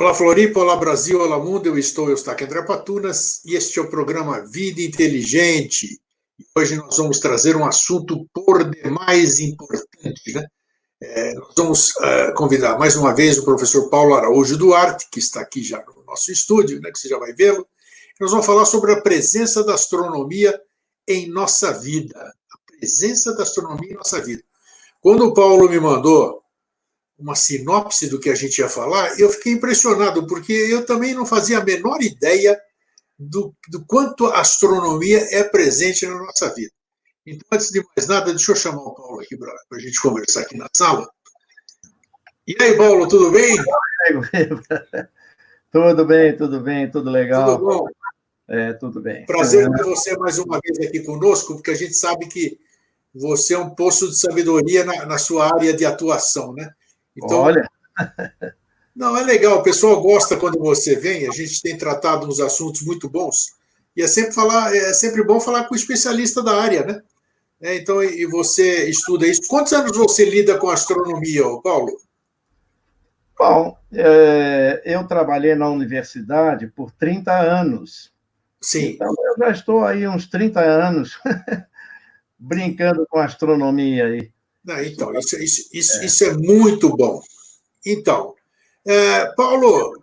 Olá Floripa, olá Brasil, olá mundo, eu Eustáquio André Patunas e este é o programa Vida Inteligente. Hoje nós vamos trazer um assunto por demais importante, né? Nós vamos convidar mais uma vez o professor Paulo Araújo Duarte, que está aqui já no nosso estúdio, né, que você já vai vê-lo. Nós vamos falar sobre a presença da astronomia em nossa vida. A presença da astronomia em nossa vida. Quando o Paulo me mandou uma sinopse do que a gente ia falar, eu fiquei impressionado, porque eu também não fazia a menor ideia do quanto a astronomia é presente na nossa vida. Então, antes de mais nada, deixa eu chamar o Paulo aqui para a gente conversar aqui na sala. E aí, Paulo, tudo bem? Tudo bem, tudo legal. Tudo bom? Tudo bem. Prazer ter você mais uma vez aqui conosco, porque a gente sabe que você é um poço de sabedoria na sua área de atuação, né? Então, olha. Não, é legal, o pessoal gosta quando você vem, a gente tem tratado uns assuntos muito bons, e é sempre bom falar com o especialista da área, né? Então, e você estuda isso. Quantos anos você lida com astronomia, Paulo? Bom, eu trabalhei na universidade por 30 anos. Sim. Então, eu já estou aí uns 30 anos brincando com astronomia aí. Não, então, isso é muito bom. Então, Paulo,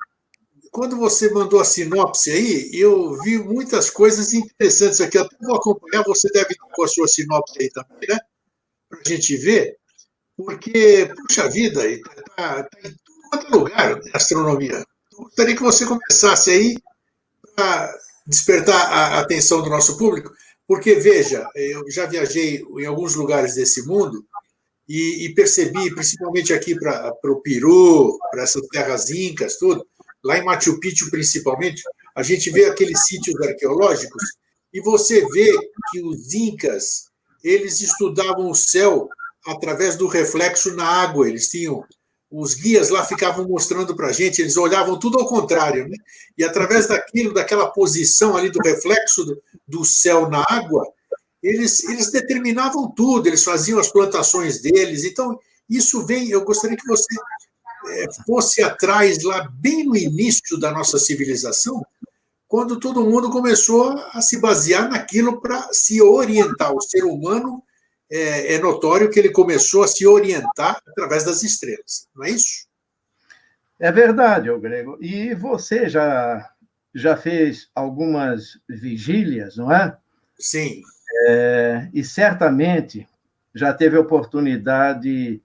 quando você mandou a sinopse aí, eu vi muitas coisas interessantes aqui. Eu até vou acompanhar, você deve estar com a sua sinopse aí também, né? Para a gente ver, porque, puxa vida, está em todo quanto lugar a astronomia. Eu gostaria que você começasse aí para despertar a atenção do nosso público, porque, veja, eu já viajei em alguns lugares desse mundo, e percebi, principalmente aqui para o Peru, para essas terras incas, tudo, lá em Machu Picchu principalmente, a gente vê aqueles sítios arqueológicos e você vê que os incas, eles estudavam o céu através do reflexo na água, eles tinham, os guias lá ficavam mostrando para a gente, eles olhavam tudo ao contrário, né? E através daquela posição ali do reflexo do céu na água, eles determinavam tudo, eles faziam as plantações deles. Então, isso vem, eu gostaria que você fosse atrás, lá bem no início da nossa civilização, quando todo mundo começou a se basear naquilo para se orientar. O ser humano, é notório que ele começou a se orientar através das estrelas, não é isso? É verdade, Grego. E você já fez algumas vigílias, não é? Sim. E certamente já teve a oportunidade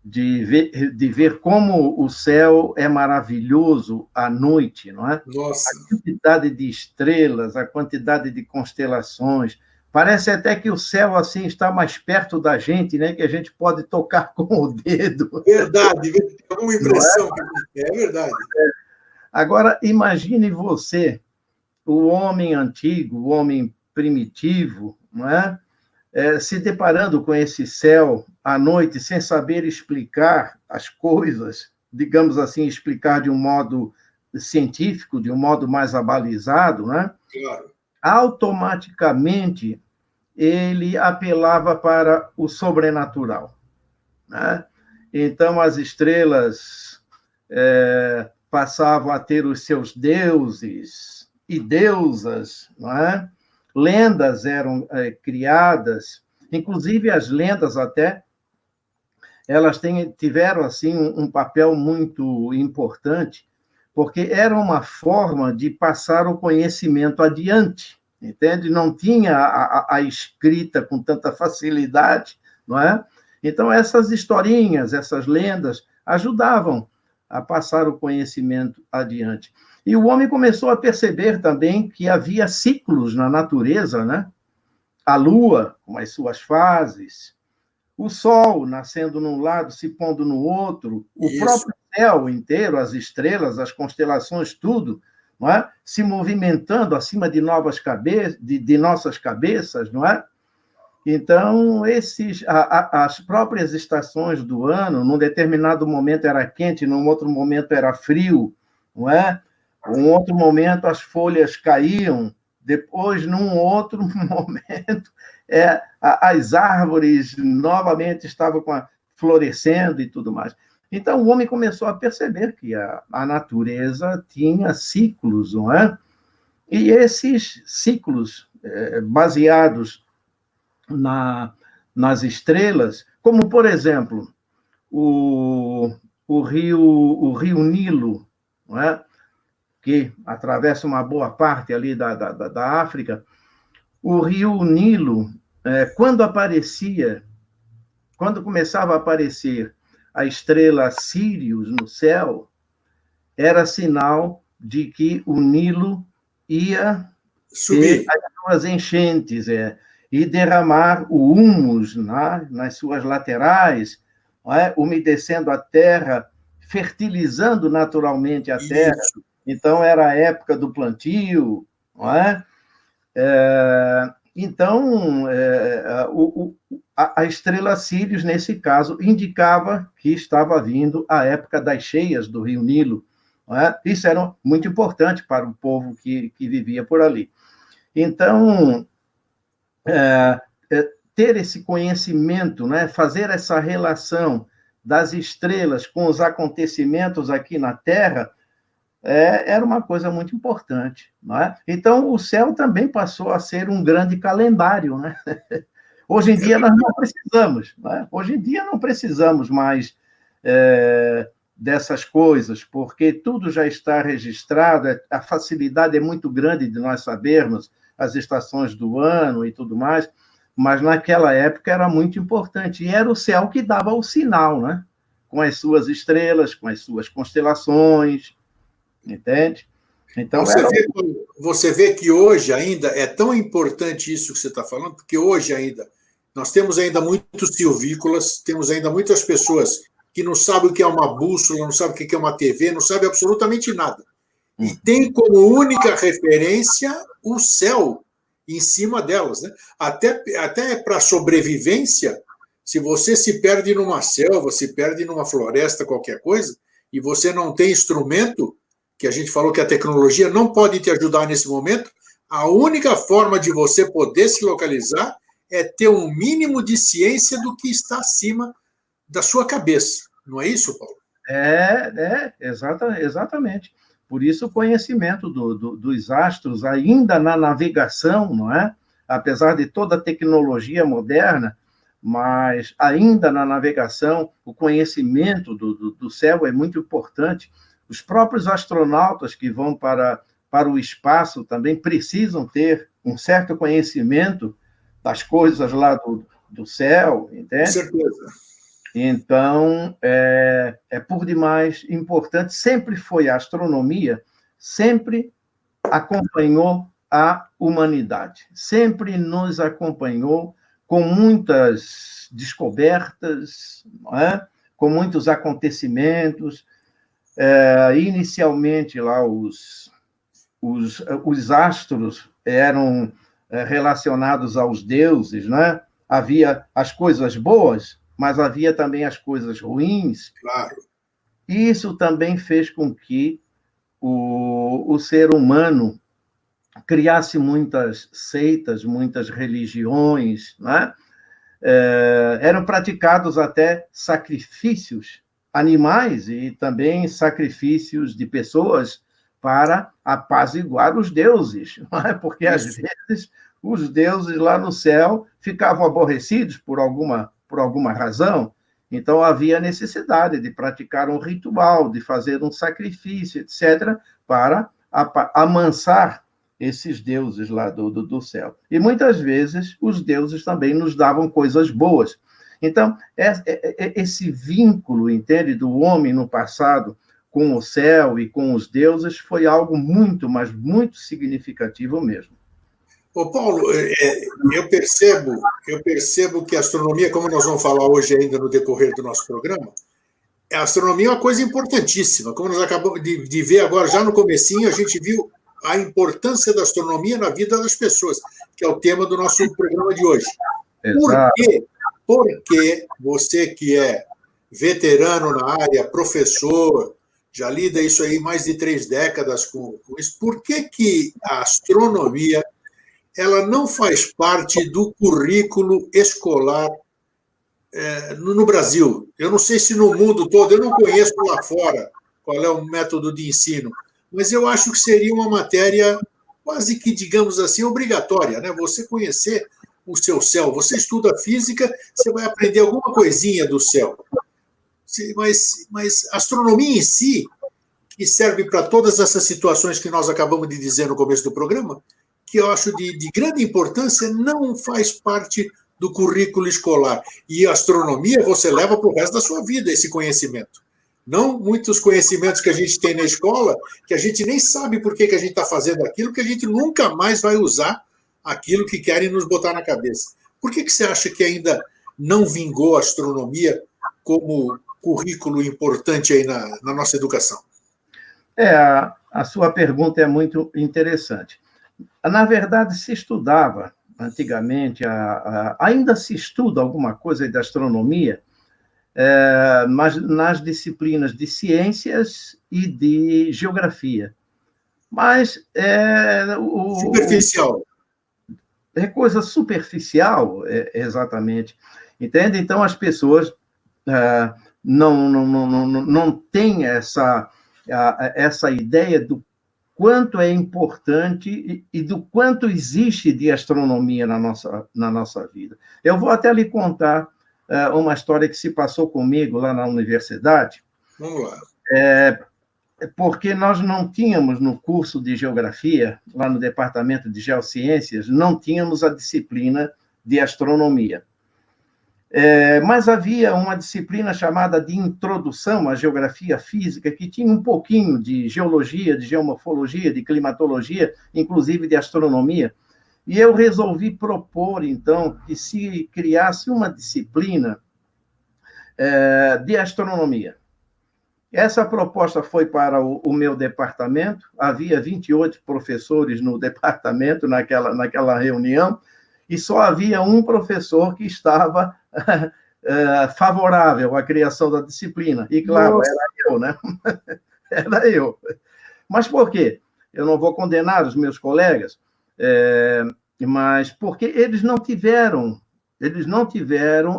de ver como o céu é maravilhoso à noite, não é? Nossa. A quantidade de estrelas, a quantidade de constelações. Parece até que o céu assim está mais perto da gente, né? Que a gente pode tocar com o dedo. Verdade, tem alguma impressão. É verdade. Agora, imagine você, o homem antigo, o homem primitivo, não é? Se deparando com esse céu à noite, sem saber explicar as coisas, digamos assim, explicar de um modo científico, de um modo mais abalizado, né? Claro. Automaticamente ele apelava para o sobrenatural, né? Então, as estrelas passavam a ter os seus deuses e deusas, não é? Lendas eram criadas, inclusive as lendas até, elas tiveram assim um papel muito importante, porque era uma forma de passar o conhecimento adiante, entende? Não tinha a escrita com tanta facilidade, não é? Então, essas historinhas, essas lendas, ajudavam a passar o conhecimento adiante. E o homem começou a perceber também que havia ciclos na natureza, né? A lua, com as suas fases, o sol nascendo num lado, se pondo no outro, o próprio céu inteiro, as estrelas, as constelações, tudo, não é? Se movimentando acima de de nossas cabeças, não é? Então, as próprias estações do ano, num determinado momento era quente, num outro momento era frio, não é? Um outro momento as folhas caíam, depois, num outro momento, as árvores novamente estavam florescendo e tudo mais. Então, o homem começou a perceber que a natureza tinha ciclos, não é? E esses ciclos, baseados nas estrelas, como, por exemplo, o rio Nilo, não é? Que atravessa uma boa parte ali da África. O rio Nilo, quando começava a aparecer a estrela Sírius no céu, era sinal de que o Nilo ia subir. ter as suas enchentes, e derramar o humus nas suas laterais, umedecendo a terra, fertilizando naturalmente a terra. Isso. Então, era a época do plantio, não é? Então, a estrela Sírius, nesse caso, indicava que estava vindo a época das cheias do rio Nilo. Não é? Isso era muito importante para o povo que vivia por ali. Então, ter esse conhecimento, né, fazer essa relação das estrelas com os acontecimentos aqui na Terra, era uma coisa muito importante. Não é? Então, o céu também passou a ser um grande calendário. Né? Hoje em dia, nós não precisamos. Não é? Hoje em dia, não precisamos mais dessas coisas, porque tudo já está registrado, a facilidade é muito grande de nós sabermos as estações do ano e tudo mais, mas naquela época era muito importante, e era o céu que dava o sinal, né? Com as suas estrelas, com as suas constelações, entende? Então, você vê que hoje ainda é tão importante isso que você está falando, porque hoje ainda nós temos ainda muitos silvícolas, temos ainda muitas pessoas que não sabem o que é uma bússola, não sabem o que é uma TV, não sabem absolutamente nada. E tem como única referência o céu em cima delas. Né? Até para sobrevivência, se você se perde numa selva, se perde numa floresta, qualquer coisa, e você não tem instrumento, que a gente falou que a tecnologia não pode te ajudar nesse momento, a única forma de você poder se localizar é ter um mínimo de ciência do que está acima da sua cabeça. Não é isso, Paulo? Exatamente. Por isso, o conhecimento dos astros, ainda na navegação, não é? Apesar de toda a tecnologia moderna, mas ainda na navegação, o conhecimento do céu é muito importante. Os próprios astronautas que vão para o espaço também precisam ter um certo conhecimento das coisas lá do céu, entende? Com certeza. Então, é por demais importante, sempre foi a astronomia, sempre acompanhou a humanidade, sempre nos acompanhou com muitas descobertas, não é? Com muitos acontecimentos. Inicialmente, lá, os astros eram relacionados aos deuses, né? Havia as coisas boas, mas havia também as coisas ruins. Claro. Isso também fez com que o ser humano criasse muitas seitas, muitas religiões, né? Eram praticados até sacrifícios animais e também sacrifícios de pessoas para apaziguar os deuses, não é? Porque às vezes os deuses lá no céu ficavam aborrecidos por alguma razão, então havia necessidade de praticar um ritual, de fazer um sacrifício, etc., para amansar esses deuses lá do céu. E muitas vezes os deuses também nos davam coisas boas. Então, esse vínculo, entende, do homem no passado com o céu e com os deuses foi algo muito, mas muito significativo mesmo. Ô Paulo, eu percebo que a astronomia, como nós vamos falar hoje ainda no decorrer do nosso programa, a astronomia é uma coisa importantíssima. Como nós acabamos de ver agora, já no comecinho, a gente viu a importância da astronomia na vida das pessoas, que é o tema do nosso programa de hoje. Exato. Por quê? Porque você que é veterano na área, professor, já lida isso aí mais de 3 décadas com isso, por que a astronomia ela não faz parte do currículo escolar no Brasil. Eu não sei se no mundo todo, eu não conheço lá fora qual é o método de ensino, mas eu acho que seria uma matéria quase que, digamos assim, obrigatória, né? Você conhecer o seu céu. Você estuda física, você vai aprender alguma coisinha do céu. Mas astronomia em si, que serve para todas essas situações que nós acabamos de dizer no começo do programa, que eu acho de grande importância, não faz parte do currículo escolar. E a astronomia você leva para o resto da sua vida, esse conhecimento. Não muitos conhecimentos que a gente tem na escola, que a gente nem sabe por que a gente está fazendo aquilo, que a gente nunca mais vai usar aquilo que querem nos botar na cabeça. Por que você acha que ainda não vingou a astronomia como currículo importante aí na nossa educação? A sua pergunta é muito interessante. Na verdade, se estudava antigamente, ainda se estuda alguma coisa de astronomia, mas nas disciplinas de ciências e de geografia. Mas superficial. É coisa superficial, exatamente. Entende? Então, as pessoas não têm essa ideia do quanto é importante e do quanto existe de astronomia na nossa vida. Eu vou até lhe contar uma história que se passou comigo lá na universidade. Vamos lá. Porque nós não tínhamos no curso de geografia, lá no departamento de geociências, não tínhamos a disciplina de astronomia. Mas havia uma disciplina chamada de Introdução à Geografia Física, que tinha um pouquinho de geologia, de geomorfologia, de climatologia, inclusive de astronomia. E eu resolvi propor, então, que se criasse uma disciplina de astronomia. Essa proposta foi para o meu departamento, havia 28 professores no departamento naquela reunião, e só havia um professor que estava favorável à criação da disciplina. E, claro, Nossa. Era eu, né? Era eu. Mas por quê? Eu não vou condenar os meus colegas, mas porque eles não tiveram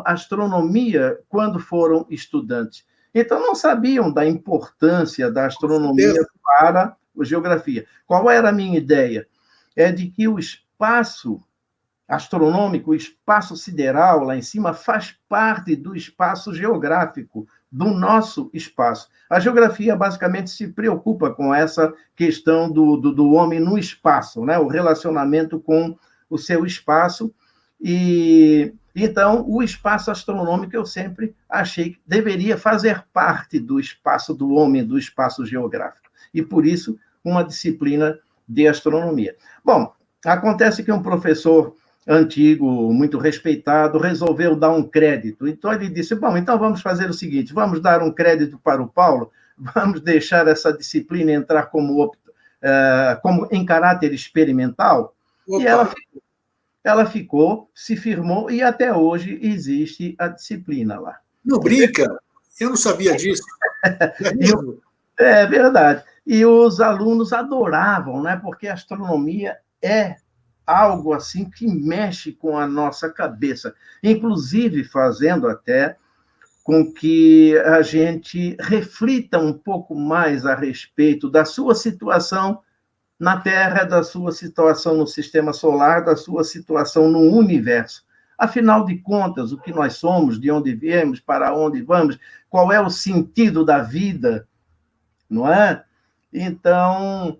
astronomia quando foram estudantes. Então, não sabiam da importância da astronomia para a geografia. Qual era a minha ideia? É de que o espaço astronômico, o espaço sideral lá em cima, faz parte do espaço geográfico, do nosso espaço. A geografia, basicamente, se preocupa com essa questão do homem no espaço, né? O relacionamento com o seu espaço. E então, o espaço astronômico eu sempre achei que deveria fazer parte do espaço do homem, do espaço geográfico. E, por isso, uma disciplina de astronomia. Bom, acontece que um professor antigo, muito respeitado, resolveu dar um crédito. Então, ele disse, bom, então vamos fazer o seguinte, vamos dar um crédito para o Paulo, vamos deixar essa disciplina entrar como em caráter experimental. Opa. E ela ficou, se firmou, e até hoje existe a disciplina lá. Não brinca? Eu não sabia disso. É verdade. E os alunos adoravam, né? Porque a astronomia é algo assim que mexe com a nossa cabeça, inclusive fazendo até com que a gente reflita um pouco mais a respeito da sua situação na Terra, da sua situação no sistema solar, da sua situação no universo. Afinal de contas, o que nós somos, de onde viemos, para onde vamos, qual é o sentido da vida, não é? Então,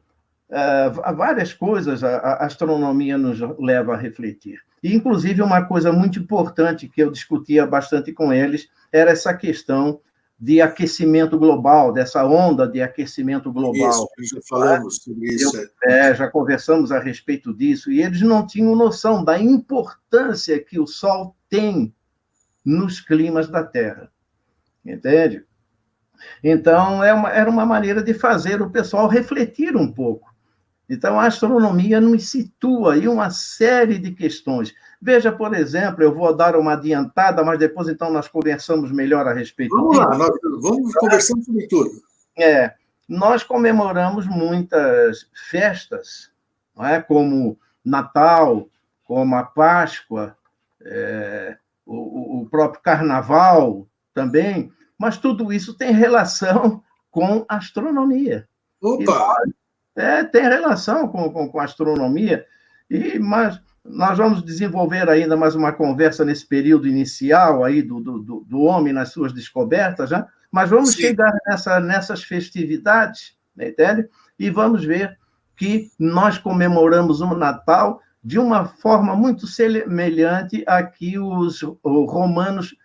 várias coisas a astronomia nos leva a refletir. E, inclusive, uma coisa muito importante que eu discutia bastante com eles era essa questão de aquecimento global, dessa onda de aquecimento global. Isso, já falamos sobre isso. Já conversamos a respeito disso, e eles não tinham noção da importância que o Sol tem nos climas da Terra. Entende? Então, era uma maneira de fazer o pessoal refletir um pouco. Então, a astronomia nos situa em uma série de questões. Veja, por exemplo, eu vou dar uma adiantada, mas depois, então, nós conversamos melhor a respeito disso. Vamos lá, vamos conversando sobre tudo. Nós comemoramos muitas festas, não é? Como Natal, como a Páscoa, o próprio carnaval também, mas tudo isso tem relação com astronomia. Opa! Tem relação com a astronomia, mas nós vamos desenvolver ainda mais uma conversa nesse período inicial aí do homem nas suas descobertas, né? Mas vamos chegar nessas festividades, né, entende? E vamos ver que nós comemoramos o Natal de uma forma muito semelhante a que os romanos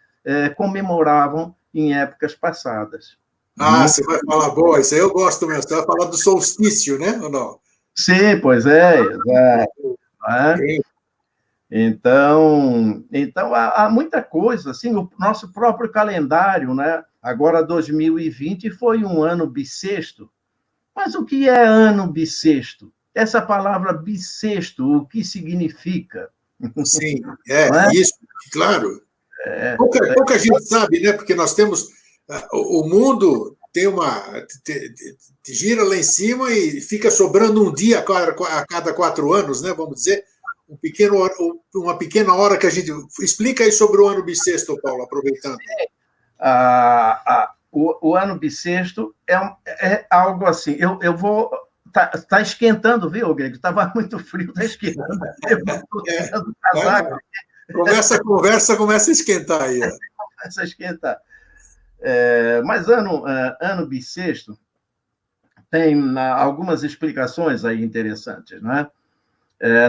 comemoravam em épocas passadas. Você vai falar, boa, isso aí eu gosto mesmo. Você vai falar do solstício, né, ou não? Sim, pois é, exato. Então há muita coisa, assim, o nosso próprio calendário, né? Agora 2020 foi um ano bissexto. Mas o que é ano bissexto? Essa palavra bissexto, o que significa? Sim, isso, claro. Pouca gente sabe, né? Porque nós temos o mundo gira lá em cima e fica sobrando um dia a cada 4 anos, né? Vamos dizer, uma pequena hora que a gente explica aí sobre o ano bissexto, Paulo, aproveitando. O ano bissexto é algo assim. Eu vou tá esquentando, viu, Grego? Estava muito frio, está esquentando. Começa a conversa, começa a esquentar aí. Começa a esquentar. Mas ano bissexto tem algumas explicações aí interessantes, né?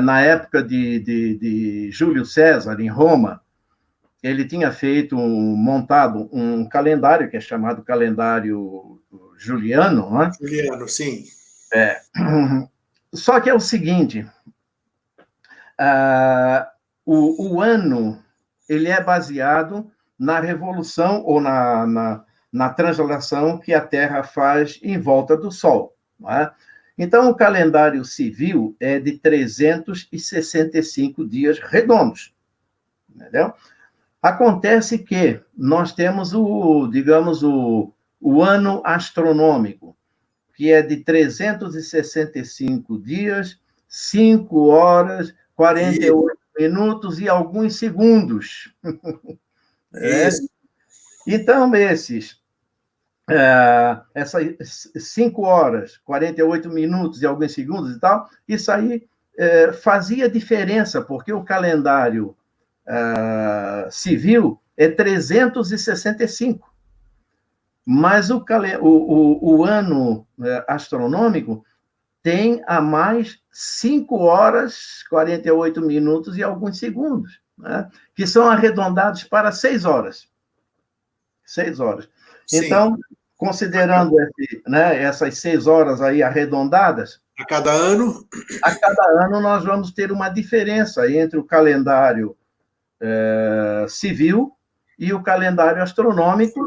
Na época de Júlio César, em Roma, ele tinha montado um calendário que é chamado calendário juliano, né? Juliano, sim. Só que é o seguinte, o ano ele é baseado na revolução ou na translação que a Terra faz em volta do Sol. Não é? Então, o calendário civil é de 365 dias redondos. Entendeu? Acontece que nós temos o ano astronômico, que é de 365 dias, 5 horas, 48 minutos e alguns segundos. Então, essas 5 horas, 48 minutos e alguns segundos e tal, isso aí fazia diferença, porque o calendário civil é 365. Mas o ano astronômico tem a mais 5 horas, 48 minutos e alguns segundos, né? Que são arredondados para 6 horas. 6 horas. Sim. Então, considerando essas 6 horas aí arredondadas... A cada ano, nós vamos ter uma diferença entre o calendário civil e o calendário astronômico,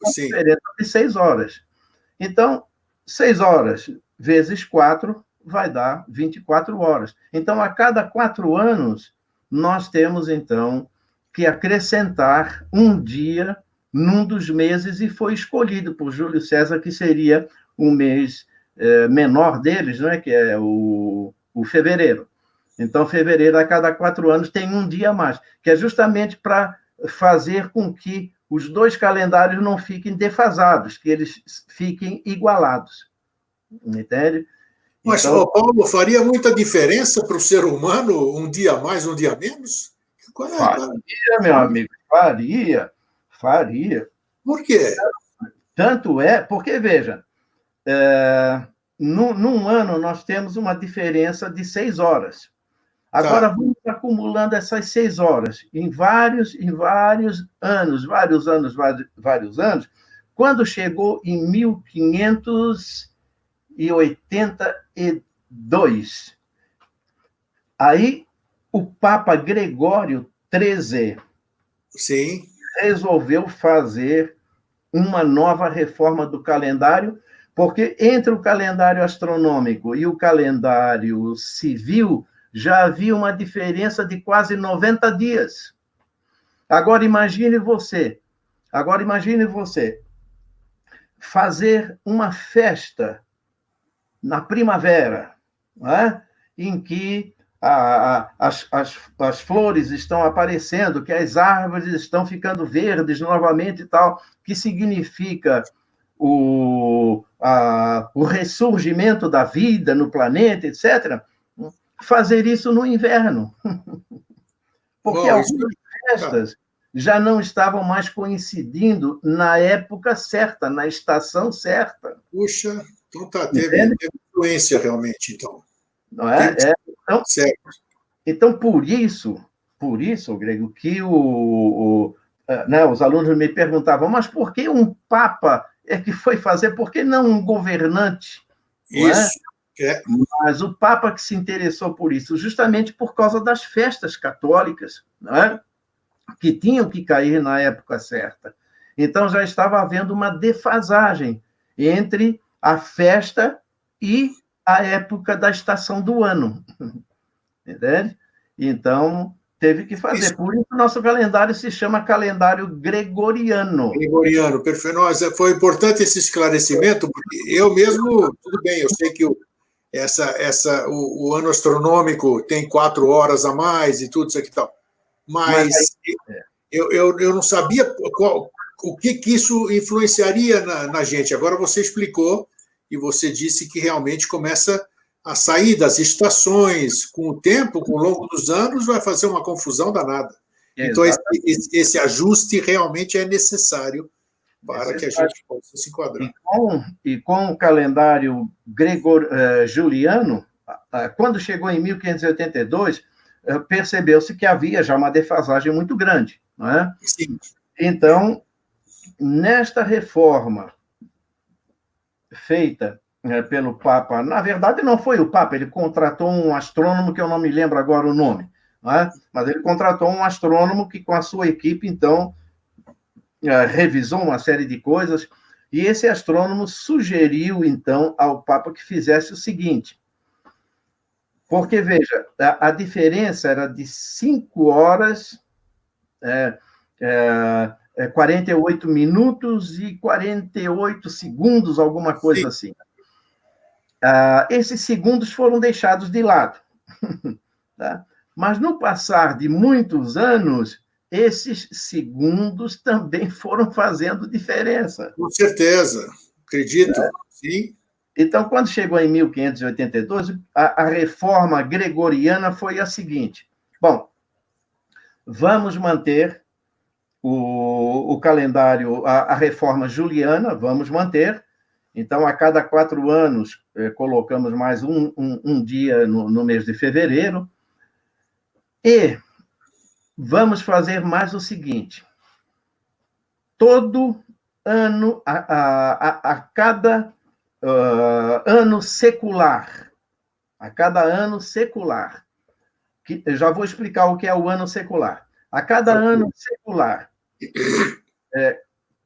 sim. diferença de 6 horas. Então, 6 horas vezes 4 vai dar 24 horas. Então, a cada 4 anos, nós temos, então, que acrescentar um dia num dos meses, e foi escolhido por Júlio César, que seria o mês menor deles, né, que é o fevereiro. Então, fevereiro, a cada 4 anos, tem um dia a mais, que é justamente para fazer com que os dois calendários não fiquem defasados, que eles fiquem igualados. Entende? Mas, então, Paulo, faria muita diferença para o ser humano um dia a mais, um dia a menos? Faria, meu amigo, faria. Por quê? Tanto é, porque, veja, num ano nós temos uma diferença de 6 horas. Agora, vamos acumulando essas 6 horas em vários anos, quando chegou em 1582, aí o Papa Gregório XIII resolveu fazer uma nova reforma do calendário, porque entre o calendário astronômico e o calendário civil já havia uma diferença de quase 90 dias. Agora imagine você fazer uma festa na primavera, não é? Em que as flores estão aparecendo, que as árvores estão ficando verdes novamente e tal, que significa o ressurgimento da vida no planeta, etc., fazer isso no inverno. Porque algumas festas já não estavam mais coincidindo na época certa, na estação certa. Puxa, então teve influência realmente, então. Não é? Então, certo. Então, por isso, Grego, que os alunos me perguntavam, mas por que um papa é que foi fazer, por que não um governante? Isso. Mas o papa que se interessou por isso, justamente por causa das festas católicas, não é? Que tinham que cair na época certa. Então, já estava havendo uma defasagem entre a festa e a época da estação do ano. Entende? Então, teve que fazer. Por isso, o nosso calendário se chama calendário gregoriano. Gregoriano, perfeito. Nossa, foi importante esse esclarecimento, porque eu mesmo, tudo bem, eu sei que o ano astronômico tem 4 horas a mais e tudo isso aqui e tal, mas eu não sabia o que isso influenciaria na gente. Agora você explicou e você disse que realmente começa a sair das estações com o tempo, com o longo dos anos, vai fazer uma confusão danada. Então, esse ajuste realmente é necessário para que a gente possa se enquadrar. E com o calendário juliano, quando chegou em 1582, percebeu-se que havia já uma defasagem muito grande. Não é? Sim. Então, nesta reforma feita pelo Papa, na verdade não foi o Papa, ele contratou um astrônomo que eu não me lembro agora o nome, não é? Mas ele contratou um astrônomo que com a sua equipe, então, revisou uma série de coisas, e esse astrônomo sugeriu, então, ao Papa que fizesse o seguinte, porque, veja, a diferença era de 5 horas, 48 minutos e 48 segundos, alguma coisa assim. Esses segundos foram deixados de lado. Tá? Mas, no passar de muitos anos, esses segundos também foram fazendo diferença. Com certeza, acredito, sim. Então, quando chegou em 1582, a reforma gregoriana foi a seguinte: bom, vamos manter o calendário, a reforma juliana, vamos manter. Então, a cada 4 anos, colocamos mais um dia no mês de fevereiro. E vamos fazer mais o seguinte: todo ano, a cada ano secular, que eu já vou explicar o que é o ano secular. A cada ano secular,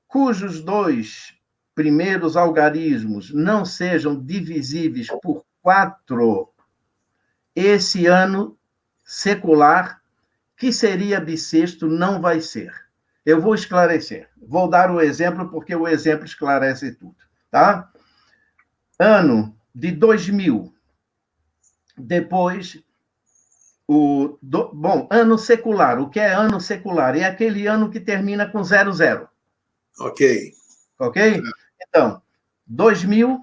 cujos 2 primeiros algarismos não sejam divisíveis por 4, esse ano secular, que seria bissexto, não vai ser. Eu vou esclarecer. Vou dar o exemplo, porque o exemplo esclarece tudo. Tá? Ano de 2000. Depois, ano secular. O que é ano secular? É aquele ano que termina com 00. Ok. Ok? Então, 2000,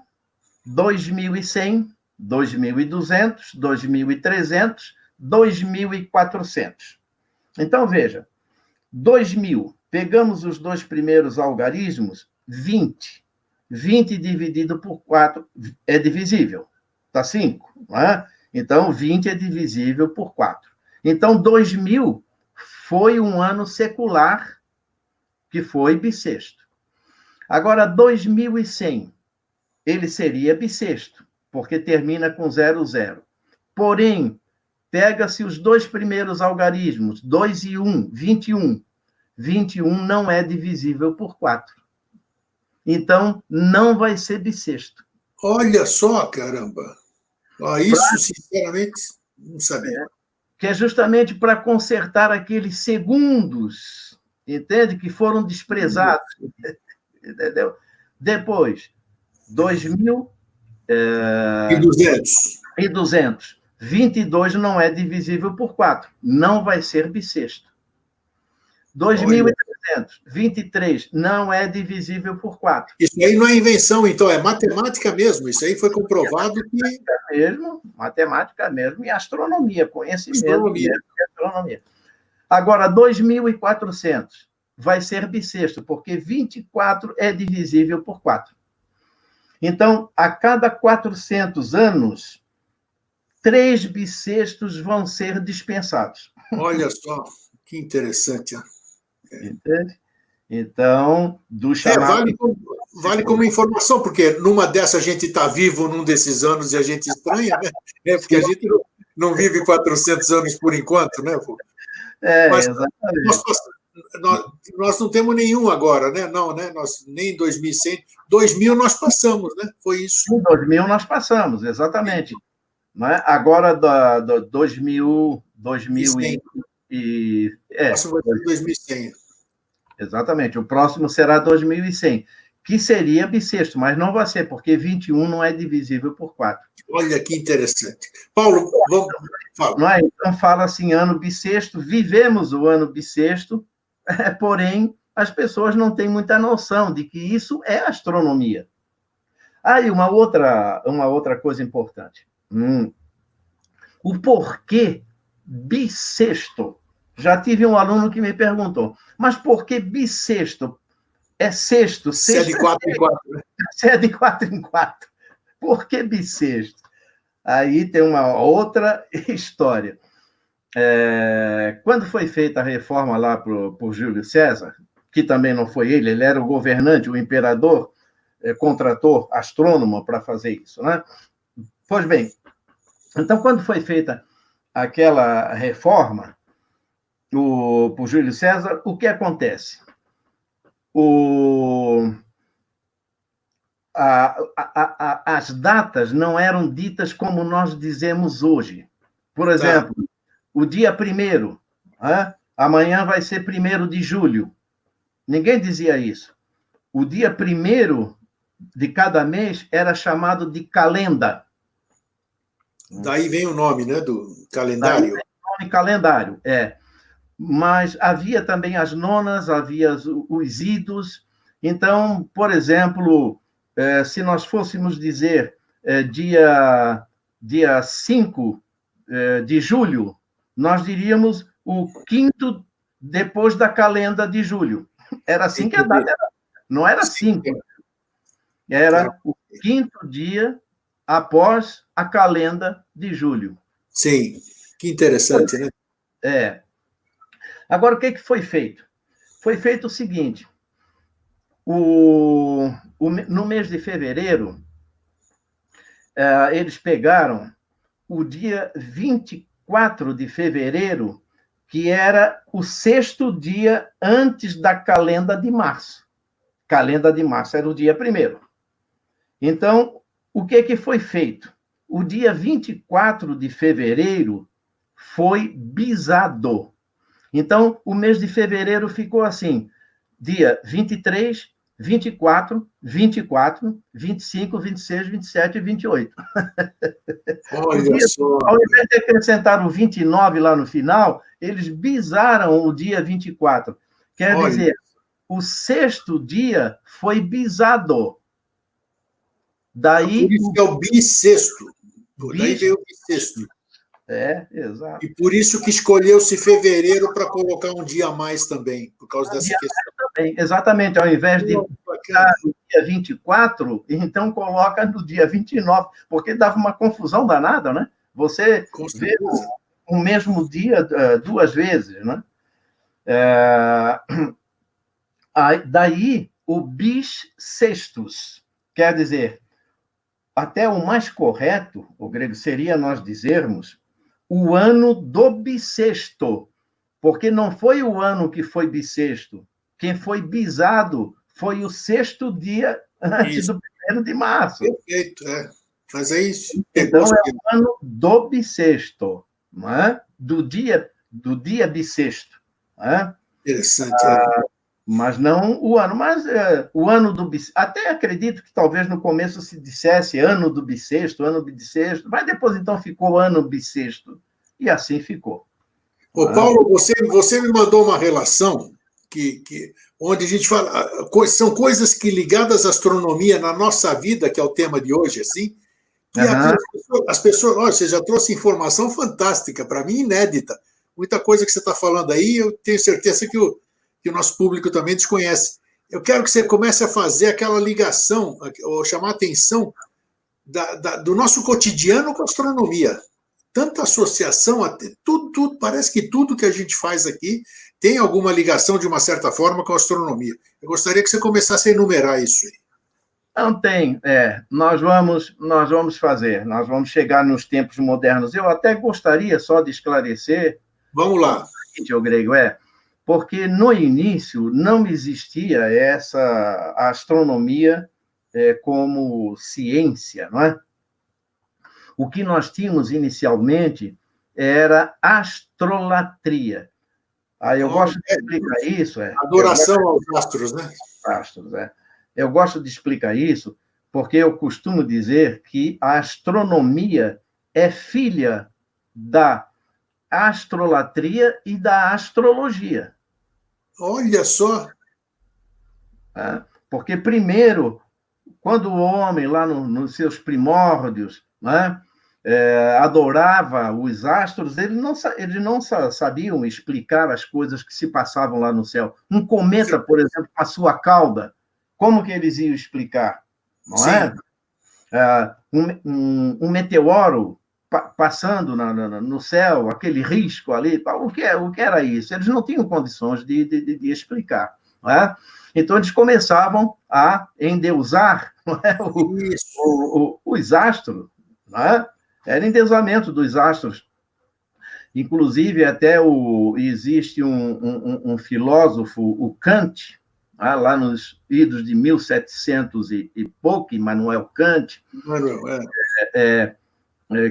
2100, 2200, 2300, 2400. Então, veja, 2000, pegamos os 2 primeiros algarismos, 20. 20 dividido por 4 é divisível. Está 5, não é? Então, 20 é divisível por 4. Então, 2000 foi um ano secular que foi bissexto. Agora, 2100, ele seria bissexto, porque termina com 00. Porém, pega-se os 2 primeiros algarismos, 2 e 1, 21. 21 não é divisível por 4. Então, não vai ser bissexto. Olha só, caramba! Isso, sinceramente, não sabia. Que é justamente para consertar aqueles segundos, entende? Que foram desprezados. Entendeu? Depois, 2000... E 200. E 200. 22 não é divisível por 4. Não vai ser bissexto. 2.300, 23 não é divisível por 4. Isso aí não é invenção, então, é matemática mesmo. Isso aí foi comprovado que... Matemática mesmo e astronomia, conhecimento Astronomia. mesmo de astronomia. Agora, 2.400 vai ser bissexto, porque 24 é divisível por 4. Então, a cada 400 anos, 3 bissextos vão ser dispensados. Olha só, que interessante. Entende? Então, do chamado... Vale como informação, porque numa dessa a gente está vivo num desses anos e a gente estranha, né? Porque a gente não vive 400 anos por enquanto, né? Mas exatamente. Nós não temos nenhum agora, né? Não, né? Nós, nem 2100. 2000 nós passamos, né? Foi isso. Em 2000 nós passamos, exatamente. Né? Agora, do 2000 e... próximo vai ser 2100. Exatamente. O próximo será 2100, que seria bissexto, mas não vai ser, porque 21 não é divisível por 4. Olha que interessante. Paulo, vamos... Fala. Não é? Então, fala assim, ano bissexto, vivemos o ano bissexto, porém, as pessoas não têm muita noção de que isso é astronomia. Aí, uma outra coisa importante. O porquê bissexto? Já tive um aluno que me perguntou, mas por que bissexto? É sexto? Se é de 4 em 4. Se é de 4 em 4. Por que bissexto? Aí tem uma outra história. Quando foi feita a reforma lá por Júlio César, que também não foi ele era o governante, o imperador, contratou astrônomo para fazer isso, né? Pois bem, então, quando foi feita aquela reforma por Júlio César, o que acontece? As datas não eram ditas como nós dizemos hoje. Por exemplo, o dia 1º, amanhã vai ser 1º de julho. Ninguém dizia isso. O dia 1º de cada mês era chamado de calenda. Daí vem o nome, né, do calendário. Daí vem o nome calendário, Mas havia também as nonas, havia os idos. Então, por exemplo, se nós fôssemos dizer dia 5 de julho, nós diríamos o 5º depois da calenda de julho. Era assim que a data era. Não era 5. Era o 5º dia após a calenda de julho. Sim, que interessante, né? Agora, o que foi feito? Foi feito o seguinte, no mês de fevereiro, eles pegaram o dia 24 de fevereiro, que era o 6º dia antes da calenda de março. Calenda de março era o dia 1º. Então, o que foi feito? O dia 24 de fevereiro foi bisado. Então, o mês de fevereiro ficou assim, dia 23, 24, 24, 25, 26, 27 e 28. Olha só. Ao invés de acrescentar o 29 lá no final, eles bisaram o dia 24. Quer dizer, o 6º dia foi bisado. Daí, por isso que é o bissexto. Daí veio o bissexto. Exato. E por isso que escolheu-se fevereiro para colocar um dia a mais também, por causa dessa questão. Também. Exatamente, ao invés de colocar no dia 24, então coloca no dia 29, porque dava uma confusão danada, né? Você vê o mesmo dia 2 vezes, né? Daí, o bissextus, quer dizer, até o mais correto, o grego, seria nós dizermos o ano do bissexto, porque não foi o ano que foi bissexto. Quem foi bisado foi o 6º dia antes do 1º de março. Perfeito, Mas é isso. Então, é o ano do bissexto, não é? do dia bissexto. Não é? Interessante. Mas não o ano. Mas o ano do bissexto, até acredito que talvez no começo se dissesse ano do bissexto, mas depois então ficou ano bissexto. E assim ficou. Ô, Paulo, você me mandou uma relação onde a gente fala, são coisas que ligadas à astronomia na nossa vida, que é o tema de hoje, assim, que as pessoas, olha, você já trouxe informação fantástica, para mim inédita. Muita coisa que você está falando aí, eu tenho certeza que o nosso público também desconhece. Eu quero que você comece a fazer aquela ligação, ou chamar a atenção do nosso cotidiano com a astronomia. Tanta associação, tudo, parece que tudo que a gente faz aqui tem alguma ligação, de uma certa forma, com a astronomia. Eu gostaria que você começasse a enumerar isso aí. Não tem, nós vamos fazer, nós vamos chegar nos tempos modernos. Eu até gostaria só de esclarecer. Vamos lá. O grego porque no início não existia a astronomia como ciência, não é? O que nós tínhamos inicialmente era astrolatria. Aí eu gosto de explicar isso. Adoração aos astros, né? Astros, Eu gosto de explicar isso porque eu costumo dizer que a astronomia é filha da astrolatria e da astrologia. Olha só! Porque, primeiro, quando o homem, lá nos seus primórdios, adorava os astros, eles não sabiam explicar as coisas que se passavam lá no céu. Um cometa, por exemplo, com a sua cauda, como que eles iam explicar? Não é? Um meteoro passando no céu, aquele risco ali, o que era isso? Eles não tinham condições de explicar. Não é? Então, eles começavam a endeusar os astros. Não é? Era endeusamento dos astros. Inclusive, até existe um filósofo, o Kant, lá nos idos de 1700 e pouco, Immanuel Kant,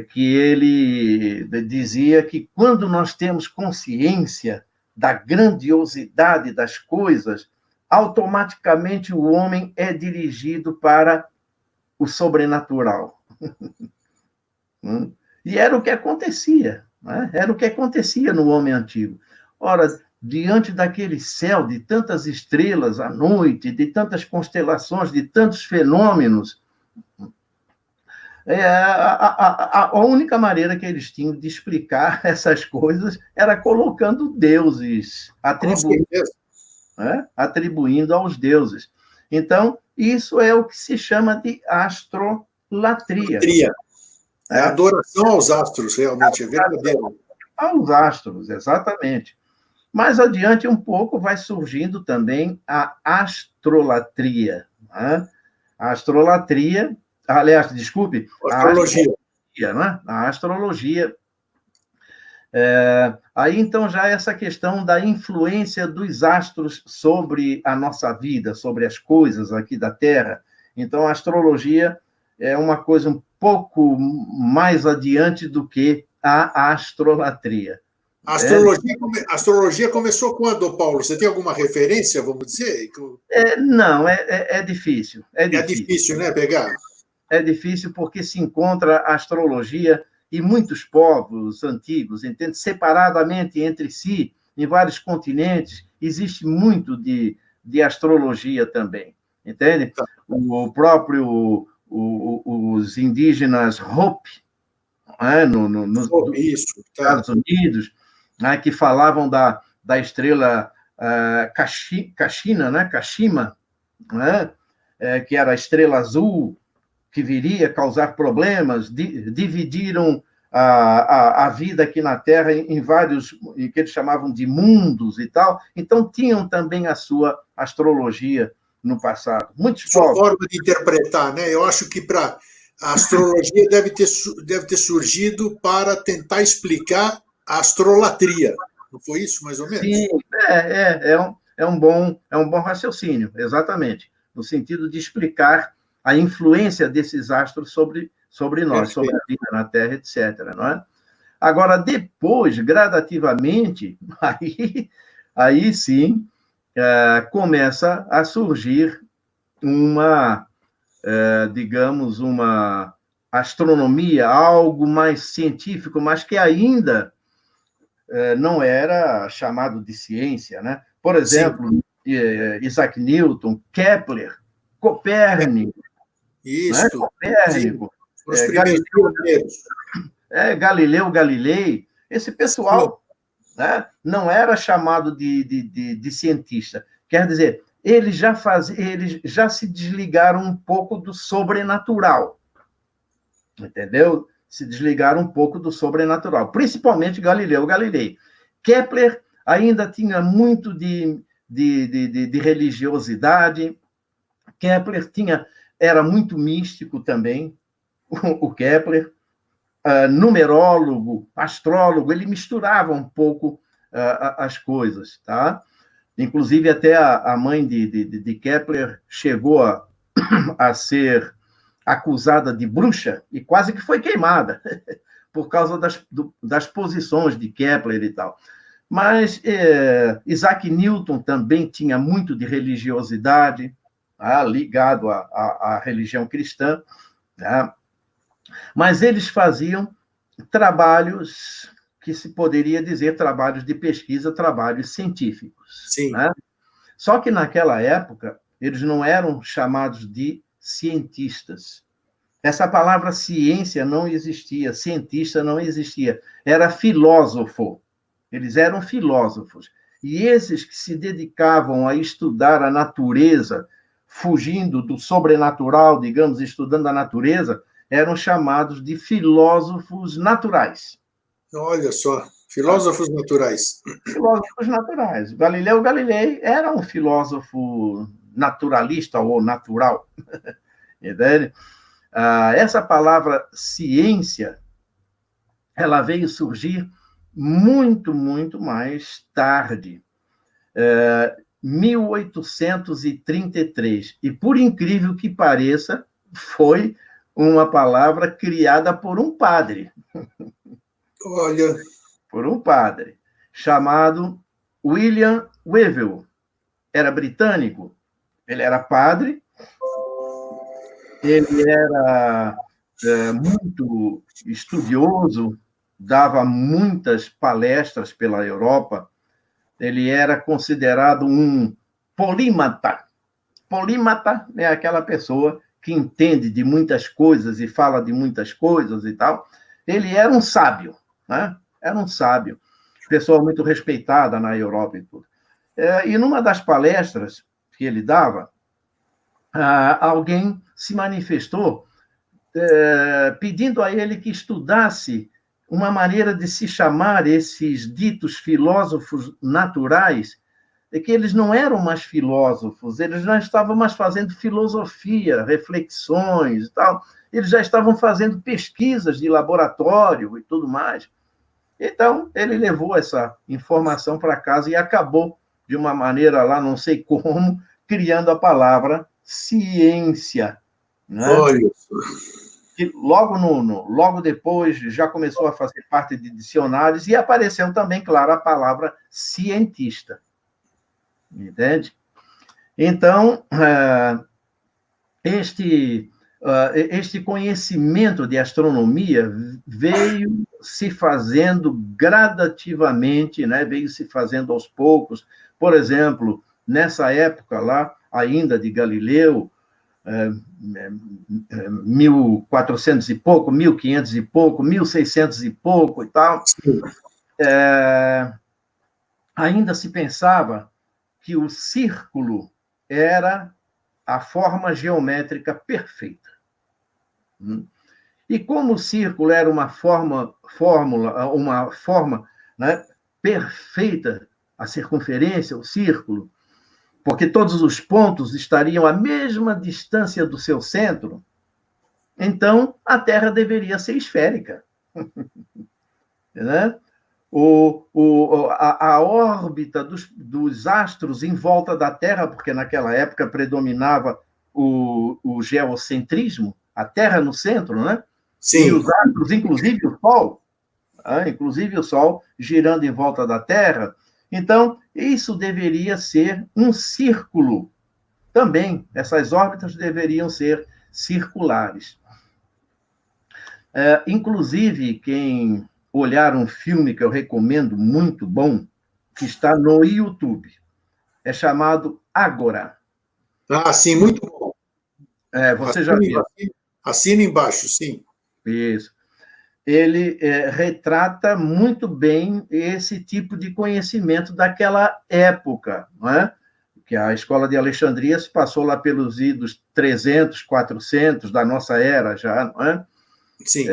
que ele dizia que quando nós temos consciência da grandiosidade das coisas, automaticamente o homem é dirigido para o sobrenatural. E era o que acontecia, né? Era o que acontecia no homem antigo. Ora, diante daquele céu de tantas estrelas à noite, de tantas constelações, de tantos fenômenos, a única maneira que eles tinham de explicar essas coisas era colocando deuses, atribuindo aos deuses. Então, isso é o que se chama de astrolatria. É adoração aos astros, realmente, é verdadeiro. Aos astros, exatamente. Mais adiante, um pouco, vai surgindo também a astrolatria. Né? A astrologia. Né? A astrologia. Aí, então, já essa questão da influência dos astros sobre a nossa vida, sobre as coisas aqui da Terra. Então, a astrologia é uma coisa um pouco mais adiante do que a astrolatria. A astrologia começou quando, Paulo? Você tem alguma referência, vamos dizer? Não, é difícil. É difícil, né, pegar? É difícil porque se encontra a astrologia e muitos povos antigos, entende? Separadamente entre si, em vários continentes, existe muito de astrologia também, entende? Tá. O próprio... os indígenas Hopi, nos Estados Unidos, que falavam da estrela Kashima, que era a estrela azul, que viria causar problemas, dividiram a vida aqui na Terra em vários, que eles chamavam de mundos e tal. Então, tinham também a sua astrologia no passado. Sua forma de interpretar, né? Eu acho que a astrologia deve ter surgido para tentar explicar a astrolatria. Não foi isso, mais ou menos? Sim, é um bom raciocínio, exatamente, no sentido de explicar a influência desses astros sobre nós, sobre a vida na Terra, etc. Não é? Agora, depois, gradativamente, aí sim, começa a surgir digamos, uma astronomia, algo mais científico, mas que ainda não era chamado de ciência, né? Por exemplo, Isaac Newton, Kepler, Copérnico, Isso. Né? Copérnico, os primeiros pioneiros. Galileu Galilei, esse pessoal, né, não era chamado de cientista. Quer dizer, eles já se desligaram um pouco do sobrenatural, entendeu? Se desligaram um pouco do sobrenatural, principalmente Galileu Galilei. Kepler ainda tinha muito de religiosidade. Kepler era muito místico também, o Kepler, numerólogo, astrólogo, ele misturava um pouco as coisas, tá? Inclusive, até a mãe de Kepler chegou a ser acusada de bruxa e quase que foi queimada por causa das posições de Kepler e tal. Mas Isaac Newton também tinha muito de religiosidade, ligado à religião cristã, tá? Mas eles faziam trabalhos que se poderia dizer trabalhos de pesquisa, trabalhos científicos. Sim. Né? Só que naquela época eles não eram chamados de cientistas. Essa palavra ciência não existia, cientista não existia, era filósofo. Eles eram filósofos. E esses que se dedicavam a estudar a natureza, fugindo do sobrenatural, digamos, estudando a natureza, eram chamados de filósofos naturais. Olha só, filósofos naturais. Filósofos naturais. Galileu Galilei era um filósofo naturalista ou natural. Entende? Essa palavra ciência, ela veio surgir muito, muito mais tarde, 1833. E, por incrível que pareça, foi uma palavra criada por um padre. Olha. Por um padre, chamado William Whewell. Era britânico, ele era padre, ele era muito estudioso, dava muitas palestras pela Europa, ele era considerado um polímata. Polímata é aquela pessoa que entende de muitas coisas e fala de muitas coisas e tal. Ele era um sábio, né? Era um sábio, pessoa muito respeitada na Europa e tudo. E numa das palestras que ele dava, alguém se manifestou pedindo a ele que estudasse uma maneira de se chamar esses ditos filósofos naturais, que eles não eram mais filósofos, eles não estavam mais fazendo filosofia, reflexões e tal, eles já estavam fazendo pesquisas de laboratório e tudo mais. Então, ele levou essa informação para casa e acabou, de uma maneira lá, não sei como, criando a palavra ciência. Né? Olha. Que logo depois já começou a fazer parte de dicionários e apareceu também, claro, a palavra cientista. Entende? Então, este conhecimento de astronomia veio se fazendo gradativamente, né? Veio se fazendo aos poucos. Por exemplo, nessa época lá, ainda de Galileu, 1400 e pouco, 1500 e pouco, 1600 e pouco e tal, ainda se pensava que o círculo era a forma geométrica perfeita. E como o círculo era uma forma, né, perfeita, a circunferência, o círculo, porque todos os pontos estariam à mesma distância do seu centro, então a Terra deveria ser esférica. Né? A órbita dos astros em volta da Terra, porque naquela época predominava o geocentrismo, a Terra no centro, né? Sim. E os astros, inclusive o Sol girando em volta da Terra. Então, Isso deveria ser um círculo também. Essas órbitas deveriam ser circulares. Inclusive, quem olhar um filme que eu recomendo, muito bom, que está no YouTube, é chamado Ágora. Ah, sim, muito bom. Você já viu? Assina embaixo, sim. Isso. Ele retrata muito bem esse tipo de conhecimento daquela época, não é? Que a escola de Alexandria se passou lá pelos idos 300, 400 da nossa era já, não é? Sim.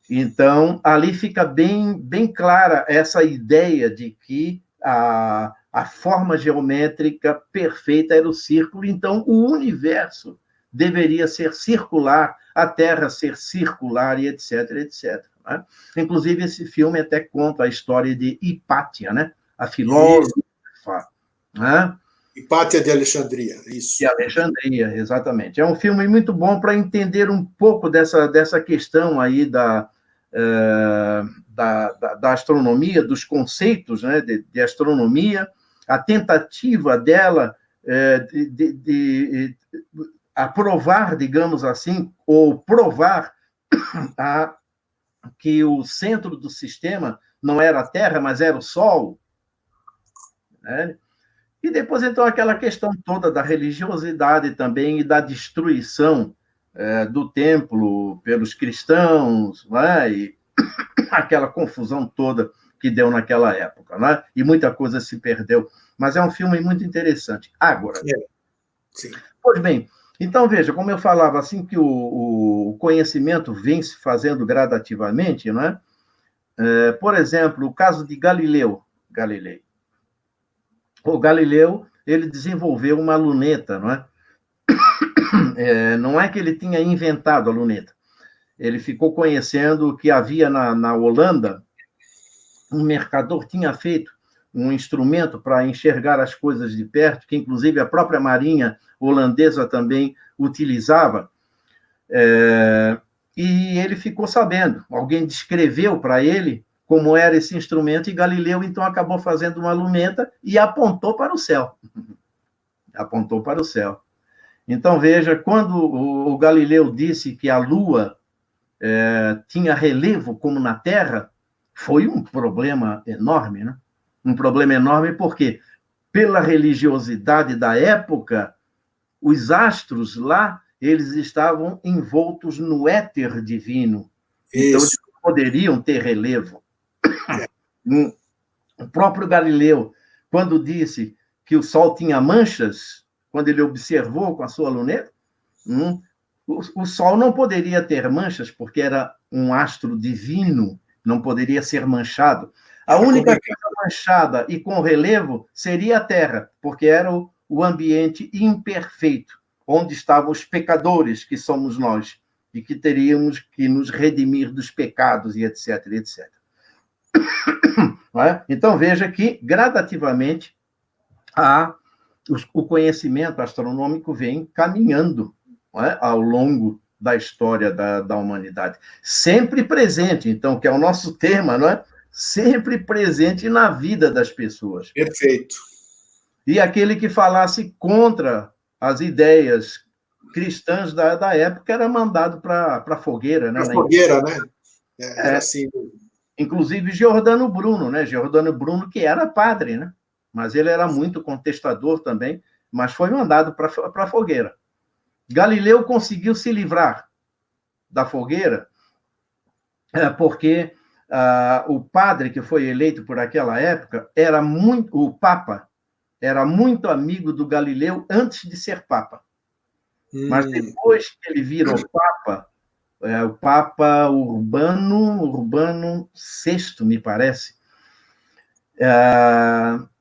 Então, ali fica bem, bem clara essa ideia de que a forma geométrica perfeita era o círculo, então o universo deveria ser circular, a Terra ser circular e etc, etc. Né? Inclusive, esse filme até conta a história de Hipátia, né? A filósofa. Né? Hipátia de Alexandria, isso. De Alexandria, exatamente. É um filme muito bom para entender um pouco dessa questão aí da astronomia, dos conceitos, né, de astronomia, a tentativa dela de aprovar, digamos assim, ou provar que o centro do sistema não era a Terra, mas era o Sol. Né? E depois, então, aquela questão toda da religiosidade também e da destruição do templo pelos cristãos, né? E aquela confusão toda que deu naquela época, né? E muita coisa se perdeu. Mas é um filme muito interessante. Agora, sim. Pois bem, então veja, como eu falava, assim que o conhecimento vem se fazendo gradativamente, né? Por exemplo, o caso de Galileu. O Galileu, ele desenvolveu uma luneta, não é? Não é que ele tinha inventado a luneta. Ele ficou conhecendo que havia na Holanda, um mercador tinha feito um instrumento para enxergar as coisas de perto, que inclusive a própria marinha holandesa também utilizava. E ele ficou sabendo. Alguém descreveu para ele como era esse instrumento, e Galileu, então, acabou fazendo uma luneta e apontou para o céu. Apontou para o céu. Então, veja, quando o Galileu disse que a Lua tinha relevo como na Terra, foi um problema enorme, né? Um problema enorme porque, pela religiosidade da época, os astros lá, eles estavam envoltos no éter divino. Então, eles não poderiam ter relevo. O próprio Galileu, quando disse que o Sol tinha manchas, quando ele observou com a sua luneta, o Sol não poderia ter manchas, porque era um astro divino, não poderia ser manchado. A única coisa manchada e com relevo seria a Terra, porque era o ambiente imperfeito, onde estavam os pecadores, que somos nós, e que teríamos que nos redimir dos pecados, e etc, etc. Então, veja que, gradativamente, o conhecimento astronômico vem caminhando ao longo da história da humanidade. Sempre presente, então, que é o nosso tema, não é? Sempre presente na vida das pessoas. Perfeito. E aquele que falasse contra as ideias cristãs da época era mandado para a fogueira. Né? Para a fogueira, né? Era assim. Inclusive Giordano Bruno, né? Giordano Bruno, que era padre, né? Mas ele era muito contestador também, mas foi mandado para a fogueira. Galileu conseguiu se livrar da fogueira porque o padre que foi eleito por aquela época o Papa era muito amigo do Galileu antes de ser Papa. Mas depois que ele virou Papa, o Papa Urbano VI, me parece,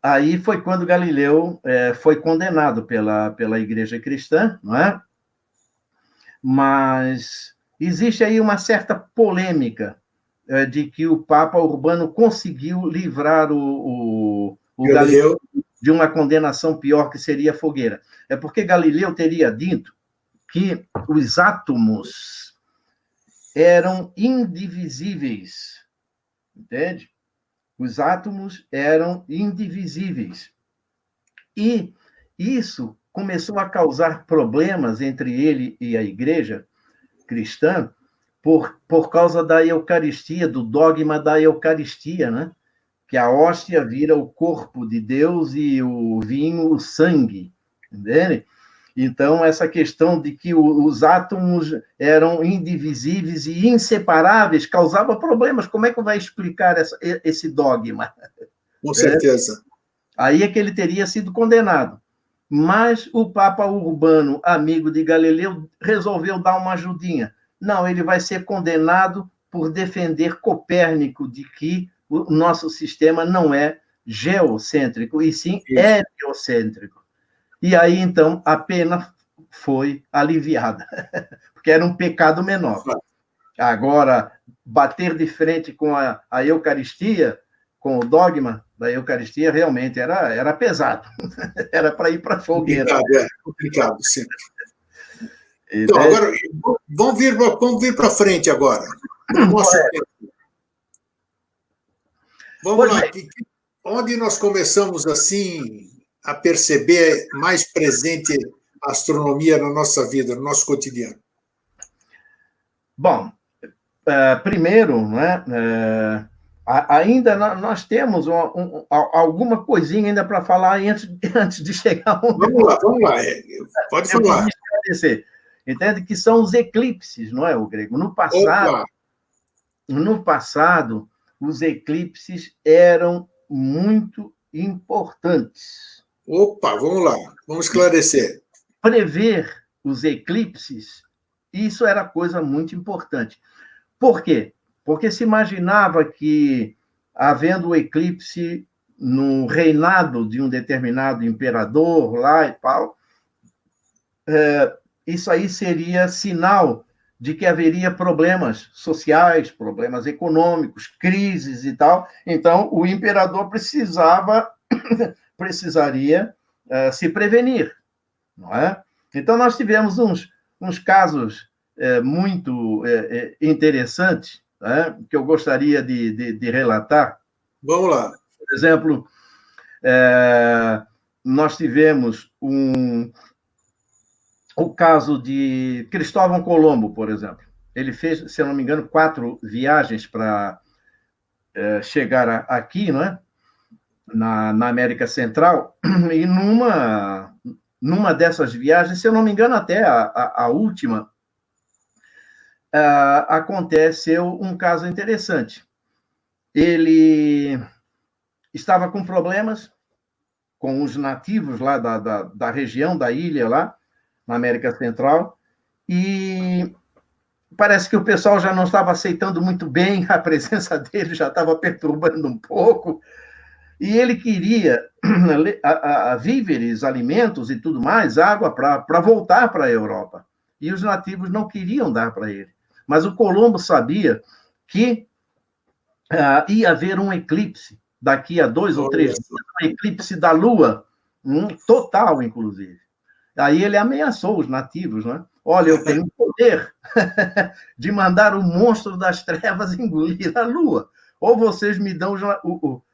aí foi quando Galileu foi condenado pela Igreja Cristã, não é? Mas existe aí uma certa polêmica de que o Papa Urbano conseguiu livrar o Galileu de uma condenação pior, que seria a fogueira. É porque Galileu teria dito que os átomos eram indivisíveis, entende? Os átomos eram indivisíveis. E isso começou a causar problemas entre ele e a igreja cristã por causa da Eucaristia, do dogma da Eucaristia, né? Que a hóstia vira o corpo de Deus e o vinho o sangue, entende? Então, essa questão de que os átomos eram indivisíveis e inseparáveis causava problemas. Como é que vai explicar esse dogma? Com certeza. Aí é que ele teria sido condenado. Mas o Papa Urbano, amigo de Galileu, resolveu dar uma ajudinha. Não, ele vai ser condenado por defender Copérnico de que o nosso sistema não é geocêntrico, e sim heliocêntrico. E aí, então, a pena foi aliviada, porque era um pecado menor. Agora, bater de frente com a Eucaristia, com o dogma da Eucaristia, realmente era pesado. Era para ir para a fogueira. Complicado, sim. Então, agora, vamos vir para frente agora. Vamos lá. Onde nós começamos, assim, a perceber mais presente a astronomia na nossa vida, no nosso cotidiano? Bom, primeiro, né, ainda nós temos alguma coisinha ainda para falar antes de chegar Vamos lá. Pode falar. Entende que são os eclipses, não é, o grego? No passado, os eclipses eram muito importantes. Opa, vamos lá, vamos esclarecer. Prever os eclipses, isso era coisa muito importante. Por quê? Porque se imaginava que, havendo o eclipse no reinado de um determinado imperador lá e tal, isso aí seria sinal de que haveria problemas sociais, problemas econômicos, crises e tal. Então, o imperador precisaria se prevenir, não é? Então, nós tivemos uns casos muito interessantes, né, que eu gostaria de relatar. Vamos lá. Por exemplo, nós tivemos o caso de Cristóvão Colombo, por exemplo. Ele fez, se eu não me engano, 4 viagens para chegar aqui, não é? Na América Central, e numa dessas viagens, se eu não me engano, até a última, aconteceu um caso interessante. Ele estava com problemas com os nativos lá da região, da ilha lá, na América Central, e parece que o pessoal já não estava aceitando muito bem a presença dele, já estava perturbando um pouco, e ele queria víveres, alimentos e tudo mais, água para voltar para a Europa. E os nativos não queriam dar para ele. Mas o Colombo sabia que ia haver um eclipse daqui a 2 ou 3 dias, um eclipse da Lua, total, inclusive. Aí ele ameaçou os nativos, né? Olha, eu tenho o poder de mandar o monstro das trevas engolir a Lua. Ou vocês me dão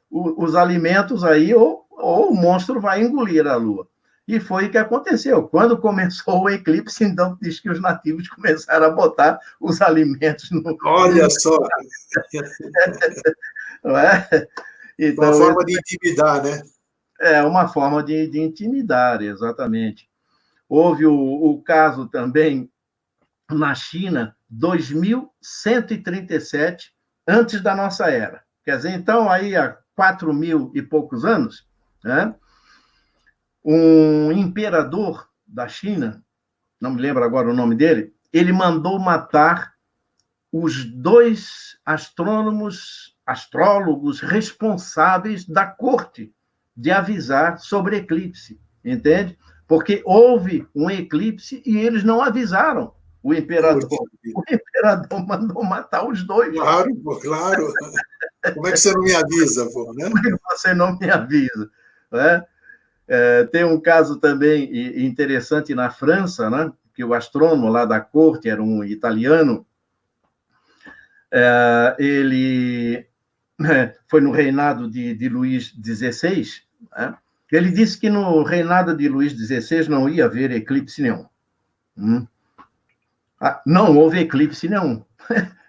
os alimentos aí, ou o monstro vai engolir a Lua. E foi o que aconteceu. Quando começou o eclipse, então, diz que os nativos começaram a botar os alimentos no... Olha só! Não é? Então, uma forma de intimidar, né? É uma forma de intimidar, exatamente. Houve o caso também na China, 2137, antes da nossa era. Quer dizer, então, aí há 4.000 e poucos anos, né? Um imperador da China, não me lembro agora o nome dele, ele mandou matar os 2 astrólogos responsáveis da corte de avisar sobre eclipse, entende? Porque houve um eclipse e eles não avisaram o imperador. O imperador mandou matar os 2. Claro. Como é que você não me avisa, pô, né? Como é que você não me avisa? Né? Tem um caso também interessante na França, né? Que o astrônomo lá da corte era um italiano. Ele foi no reinado de Luís XVI, né? Ele disse que no reinado de Luís XVI não ia haver eclipse nenhum. Não houve eclipse nenhum,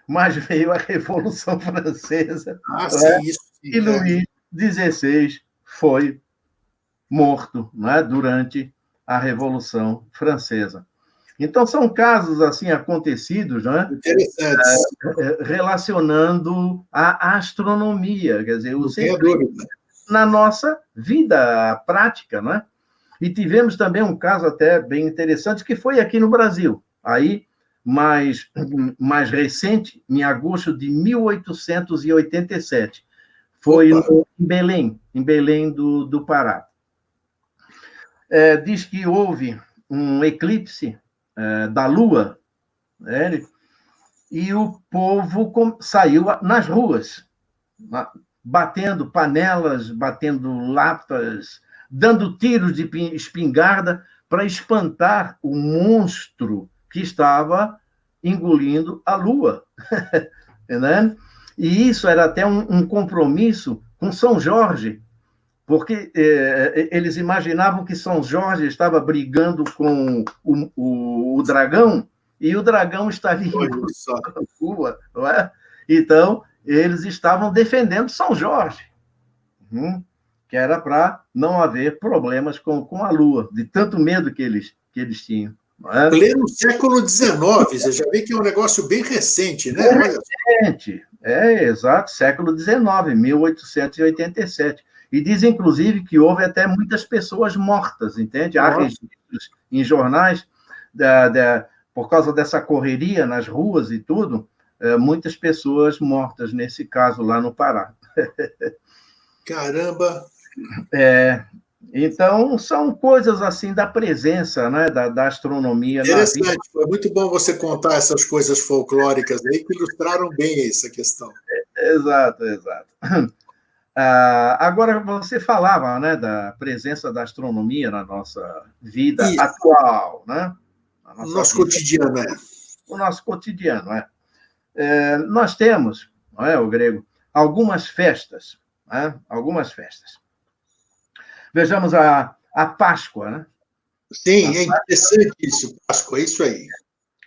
mas veio a Revolução Francesa, sim, isso sim, e Luís XVI foi morto, né, durante a Revolução Francesa. Então, são casos assim acontecidos, né, interessantes, relacionando a astronomia, quer dizer, os eclipses na nossa vida prática, né? E tivemos também um caso até bem interessante, que foi aqui no Brasil, aí mais recente, em agosto de 1887. Foi em Belém do Pará. Diz que houve um eclipse da Lua, né? E o povo saiu nas ruas, batendo panelas, batendo latas, dando tiros de espingarda para espantar o monstro que estava engolindo a Lua. Né? E isso era até um compromisso com São Jorge, porque eles imaginavam que São Jorge estava brigando com o dragão, e o dragão estava engolindo a Lua. Não é? Então, eles estavam defendendo São Jorge, que era para não haver problemas com a Lua, de tanto medo que eles tinham. Pleno século XIX, você já vê que é um negócio bem recente, né? Recente, exato, século XIX, 1887. E diz, inclusive, que houve até muitas pessoas mortas, entende? Há registros em jornais, por causa dessa correria nas ruas e tudo, muitas pessoas mortas nesse caso lá no Pará. Caramba! Então, são coisas assim da presença, né, da astronomia. Interessante, foi muito bom você contar essas coisas folclóricas aí que ilustraram bem essa questão. Exato. Agora, você falava, né, da presença da astronomia na nossa vida atual, né? No nosso cotidiano, O nosso cotidiano, nós temos, não é, o grego, algumas festas, né? Algumas festas. Vejamos a Páscoa, né? Sim, é interessante isso, Páscoa, é isso aí.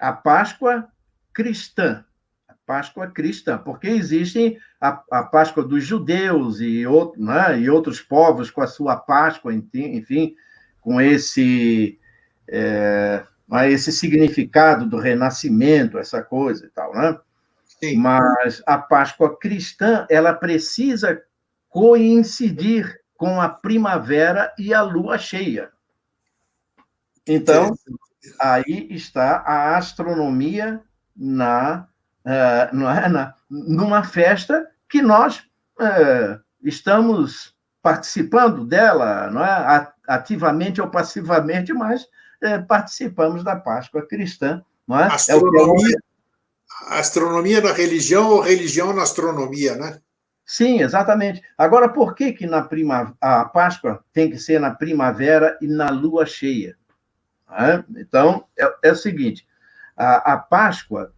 A Páscoa cristã. A Páscoa cristã, porque existe a Páscoa dos judeus e outros povos com a sua Páscoa, enfim, com esse significado do renascimento, essa coisa e tal, né? Sim. Mas a Páscoa cristã, ela precisa coincidir com a primavera e a lua cheia. Então, aí está a astronomia numa festa que nós estamos participando dela, não é? Ativamente ou passivamente, mas participamos da Páscoa cristã. Não é? Astronomia na religião ou religião na astronomia, né? Sim, exatamente. Agora, por que a Páscoa tem que ser na primavera e na lua cheia? Então, é o seguinte, a Páscoa,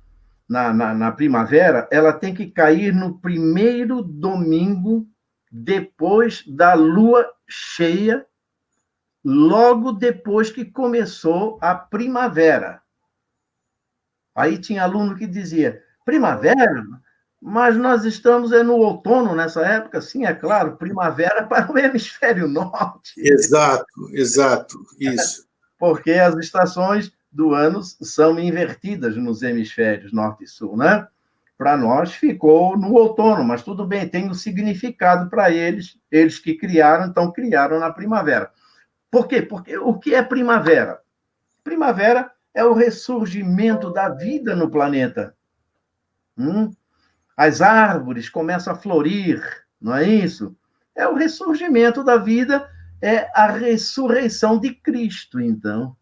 na primavera, ela tem que cair no primeiro domingo depois da lua cheia, logo depois que começou a primavera. Aí tinha aluno que dizia, primavera? Mas nós estamos no outono nessa época? Sim, é claro, primavera para o hemisfério norte. Exato, isso. Porque as estações do ano são invertidas nos hemisférios norte e sul, né? Para nós ficou no outono, mas tudo bem, tem um significado para eles que criaram, então criaram na primavera. Por quê? Porque o que é primavera? Primavera é o ressurgimento da vida no planeta. As árvores começam a florir, não é isso? É o ressurgimento da vida, é a ressurreição de Cristo, então.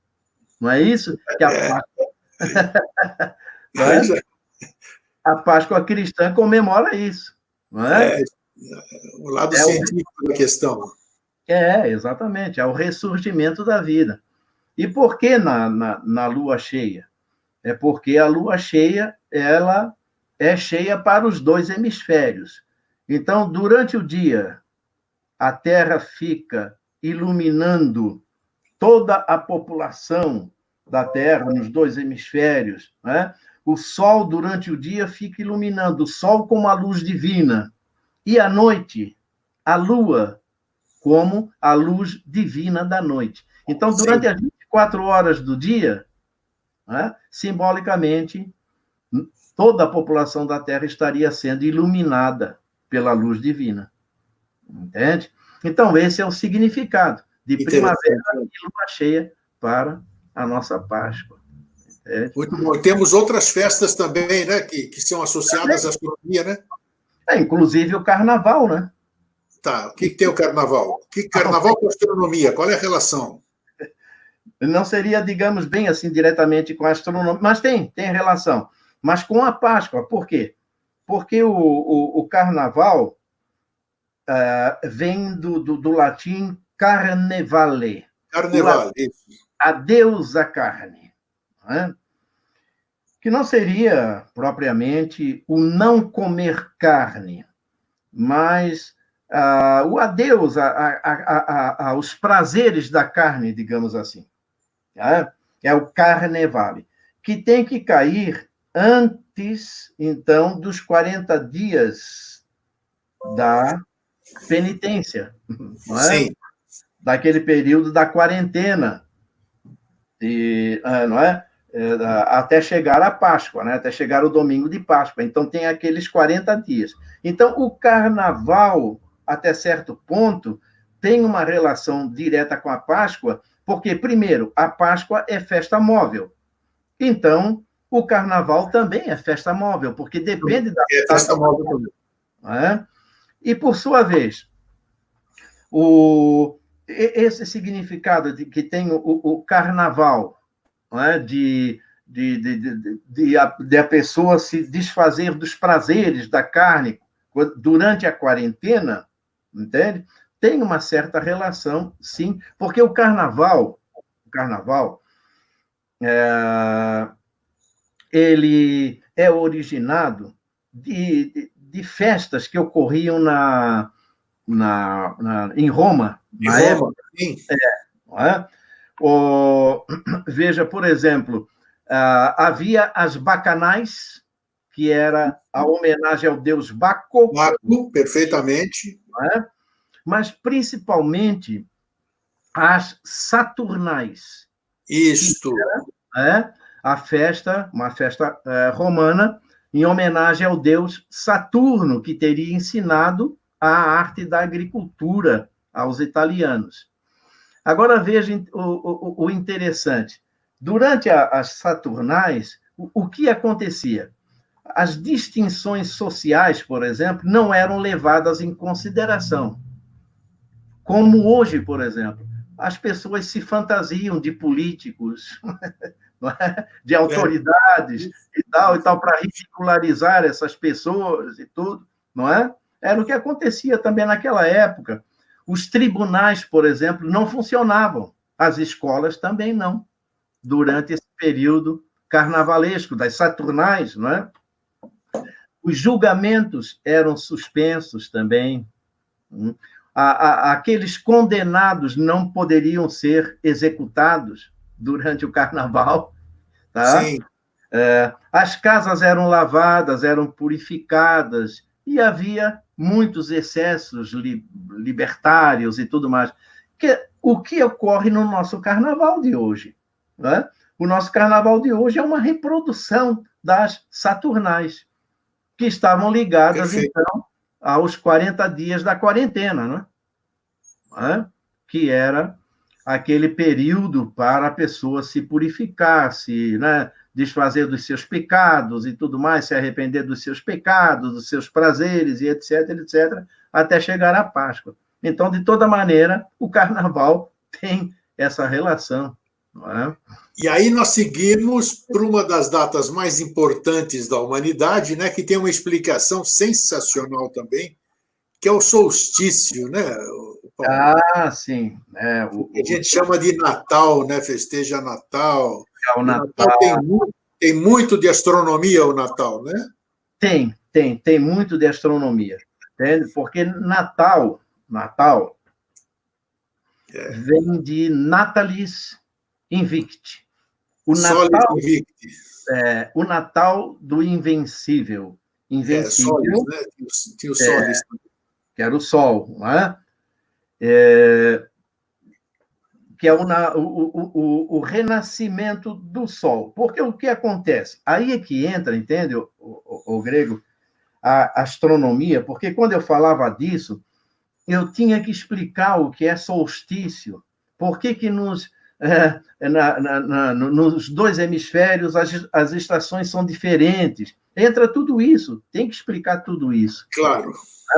Não é isso? Que a Páscoa... não é? A Páscoa cristã comemora isso. Não é? O lado científico da questão. Exatamente. É o ressurgimento da vida. E por que na lua cheia? É porque a lua cheia, ela é cheia para os dois hemisférios. Então, durante o dia, a Terra fica iluminando toda a população da Terra, nos dois hemisférios, né? O Sol, durante o dia, fica iluminando o Sol como a luz divina, e à noite, a Lua como a luz divina da noite. Então, durante as 24 horas do dia, né, simbolicamente, toda a população da Terra estaria sendo iluminada pela luz divina. Entende? Então, esse é o significado de primavera e lua cheia para a nossa Páscoa. Entende? Muito bom. Temos outras festas também, né, que são associadas à astronomia, né? Inclusive o Carnaval, né? Tá. O que tem o Carnaval? Carnaval com astronomia? Qual é a relação? Não seria, digamos, bem assim, diretamente com a astronomia, mas tem relação. Mas com a Páscoa, por quê? Porque o Carnaval vem do latim carnevale. Carnaval, isso. A deusa carne. Né? Que não seria, propriamente, o não comer carne, mas o adeus aos prazeres da carne, digamos assim. É o carnevale, que tem que cair antes, então, dos 40 dias da penitência, não é? Sim. Daquele período da quarentena, não é? Até chegar a Páscoa, né? Até chegar o domingo de Páscoa. Então, tem aqueles 40 dias. Então, o Carnaval, até certo ponto, tem uma relação direta com a Páscoa, porque, primeiro, a Páscoa é festa móvel. Então, o Carnaval também é festa móvel, porque depende da... É festa móvel também. É? E, por sua vez, esse significado que tem o Carnaval, não é? de a pessoa se desfazer dos prazeres da carne durante a quarentena, entende? Tem uma certa relação, sim, porque o Carnaval ele é originado de festas que ocorriam em Roma. Em Roma, sim. Não é? Veja, por exemplo, havia as bacanais, que era a homenagem ao deus Baco. Baco, perfeitamente. Não é? Mas, principalmente, as saturnais. Isto. A festa, uma festa romana, em homenagem ao deus Saturno, que teria ensinado a arte da agricultura aos italianos. Agora, veja o interessante. Durante as Saturnais, o que acontecia? As distinções sociais, por exemplo, não eram levadas em consideração. Como hoje, por exemplo, as pessoas se fantasiam de políticos, não é? De autoridades e tal, para ridicularizar essas pessoas e tudo, não é? Era o que acontecia também naquela época. Os tribunais, por exemplo, não funcionavam. As escolas também não. Durante esse período carnavalesco, das Saturnais, não é? Os julgamentos eram suspensos também. Aqueles condenados não poderiam ser executados durante o carnaval. Tá? Sim. As casas eram lavadas, eram purificadas, e havia muitos excessos libertários e tudo mais. O que ocorre no nosso carnaval de hoje? Né? O nosso carnaval de hoje é uma reprodução das Saturnais, que estavam ligadas, perfeito, então, aos 40 dias da quarentena, né? Que era aquele período para a pessoa se purificar, né? Desfazer dos seus pecados e tudo mais, se arrepender dos seus pecados, dos seus prazeres e etc., etc., até chegar à Páscoa. Então, de toda maneira, o carnaval tem essa relação. Não é? E aí nós seguimos para uma das datas mais importantes da humanidade, né, que tem uma explicação sensacional também, que é o solstício, né? Sim. A gente chama de Natal, né? Festeja Natal. O Natal tem muito de astronomia o Natal, né? Tem muito de astronomia. Entende? Porque Natal vem de Natalis Invicti. Solis Invicti. O Natal do Invencível. Invencível. Solis, né? Tinha o Solis. Que era o Sol, não é? Que é o renascimento do Sol. Porque o que acontece? Aí é que entra, entende, o grego, a astronomia, porque quando eu falava disso, eu tinha que explicar o que é solstício, por que nos dois hemisférios as estações são diferentes. Entra tudo isso, tem que explicar tudo isso. Claro.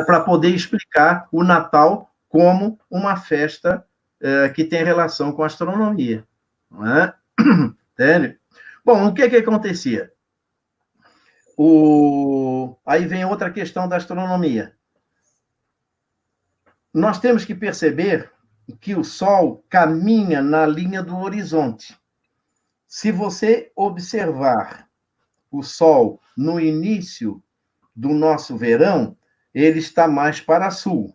Para poder explicar o Natal como uma festa que tem relação com a astronomia. Não é? Entende? Bom, o que acontecia? Aí vem outra questão da astronomia. Nós temos que perceber que o Sol caminha na linha do horizonte. Se você observar o Sol no início do nosso verão, ele está mais para sul.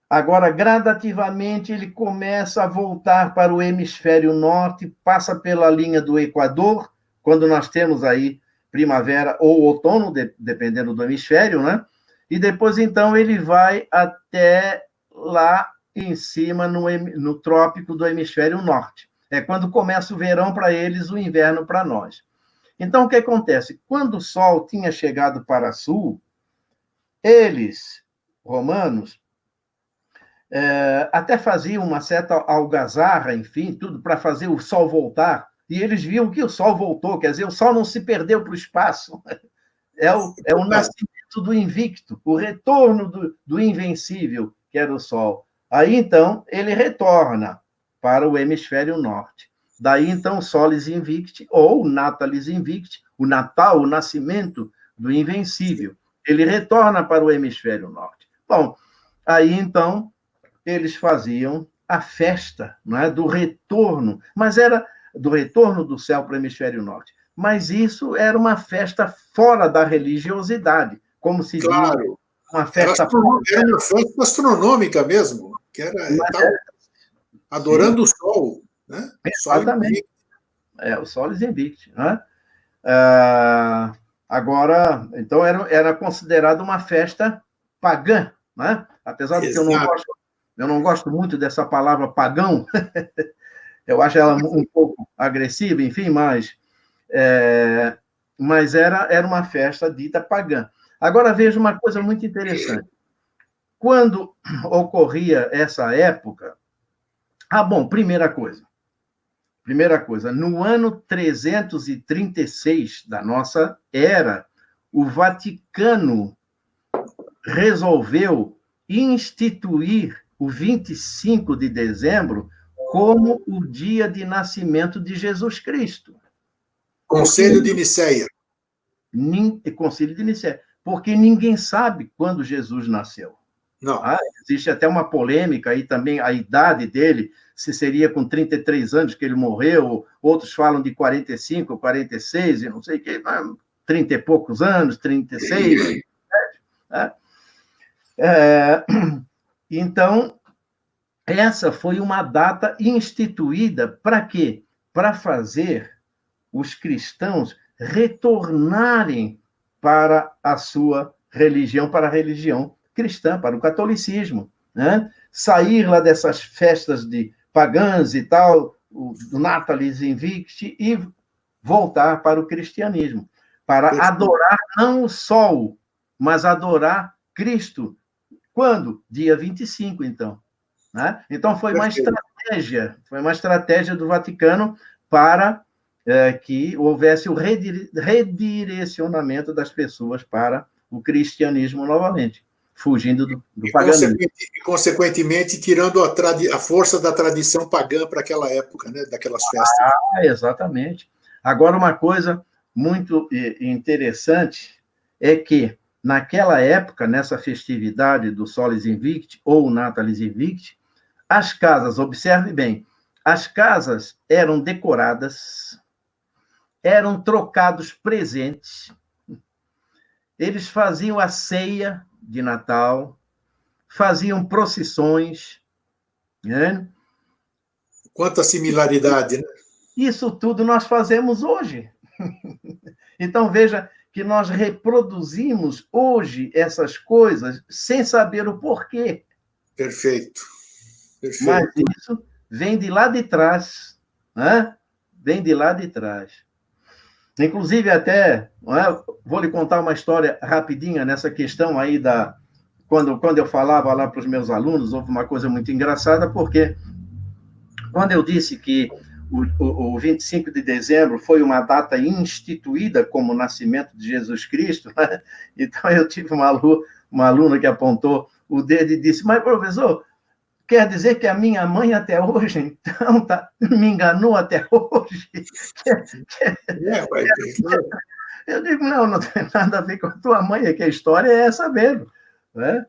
Agora, gradativamente, ele começa a voltar para o hemisfério norte, passa pela linha do Equador, quando nós temos aí primavera ou outono, dependendo do hemisfério, né? E depois, então, ele vai até lá em cima, no trópico do hemisfério norte. É quando começa o verão para eles, o inverno para nós. Então, o que acontece? Quando o Sol tinha chegado para sul, eles, romanos, até faziam uma certa algazarra, enfim, tudo para fazer o Sol voltar, e eles viam que o Sol voltou, quer dizer, o Sol não se perdeu para o espaço. É o nascimento do invicto, o retorno do invencível, que era o Sol. Aí, então, ele retorna para o hemisfério norte. Daí, então, Solis Invicti, ou Natalis Invicti, o Natal, o nascimento do invencível. Ele retorna para o hemisfério norte. Bom, aí, então, eles faziam a festa, não é, do retorno, mas era do retorno do céu para o hemisfério norte. Mas isso era uma festa fora da religiosidade, como se diz, uma festa... Era uma festa astronômica mesmo, que estava adorando o Sol. Né? Exatamente. O Solis Invicti. Né? Agora, então, era considerado uma festa pagã, né? Apesar de que eu não gosto muito dessa palavra pagão, eu acho ela um pouco agressiva, enfim, mas era uma festa dita pagã. Agora, veja uma coisa muito interessante. Quando ocorria essa época... primeira coisa, no ano 336 da nossa era, o Vaticano resolveu instituir o 25 de dezembro como o dia de nascimento de Jesus Cristo. Conselho de Nicéia. Conselho de Nicéia. Porque ninguém sabe quando Jesus nasceu. Não. Existe até uma polêmica aí também, a idade dele, se seria com 33 anos que ele morreu, outros falam de 45, 46, e não sei o que, 30 e poucos anos, 36. Né? Então, essa foi uma data instituída para quê? Para fazer os cristãos retornarem para a sua religião, para a religião cristã, para o catolicismo, né? Sair lá dessas festas de pagãs e tal, do Natalis Invicti, e voltar para o cristianismo, para adorar não o Sol, mas adorar Cristo. Quando? Dia 25, então. Né? Então, foi uma estratégia do Vaticano para que houvesse o redirecionamento das pessoas para o cristianismo novamente, fugindo do paganismo. E, consequentemente, tirando a força da tradição pagã para aquela época, né? Daquelas festas. Exatamente. Agora, uma coisa muito interessante é que, naquela época, nessa festividade do Solis Invicti, ou Natalis Invicti, as casas, observe bem, as casas eram decoradas, eram trocados presentes, eles faziam a ceia de Natal, faziam procissões, né? Quanta similaridade, né? Isso tudo nós fazemos hoje. Então, veja que nós reproduzimos hoje essas coisas sem saber o porquê. Perfeito. Mas Perfeito. isso vem de lá de trás, né? Vem de lá de trás. Inclusive, até, vou lhe contar uma história rapidinha nessa questão aí da... Quando eu falava lá para os meus alunos, houve uma coisa muito engraçada, porque quando eu disse que o 25 de dezembro foi uma data instituída como o nascimento de Jesus Cristo, né? Então eu tive uma aluna que apontou o dedo e disse, mas, professor, quer dizer que a minha mãe até hoje, então, me enganou até hoje? Eu digo, não tem nada a ver com a tua mãe, é que a história é essa mesmo, né?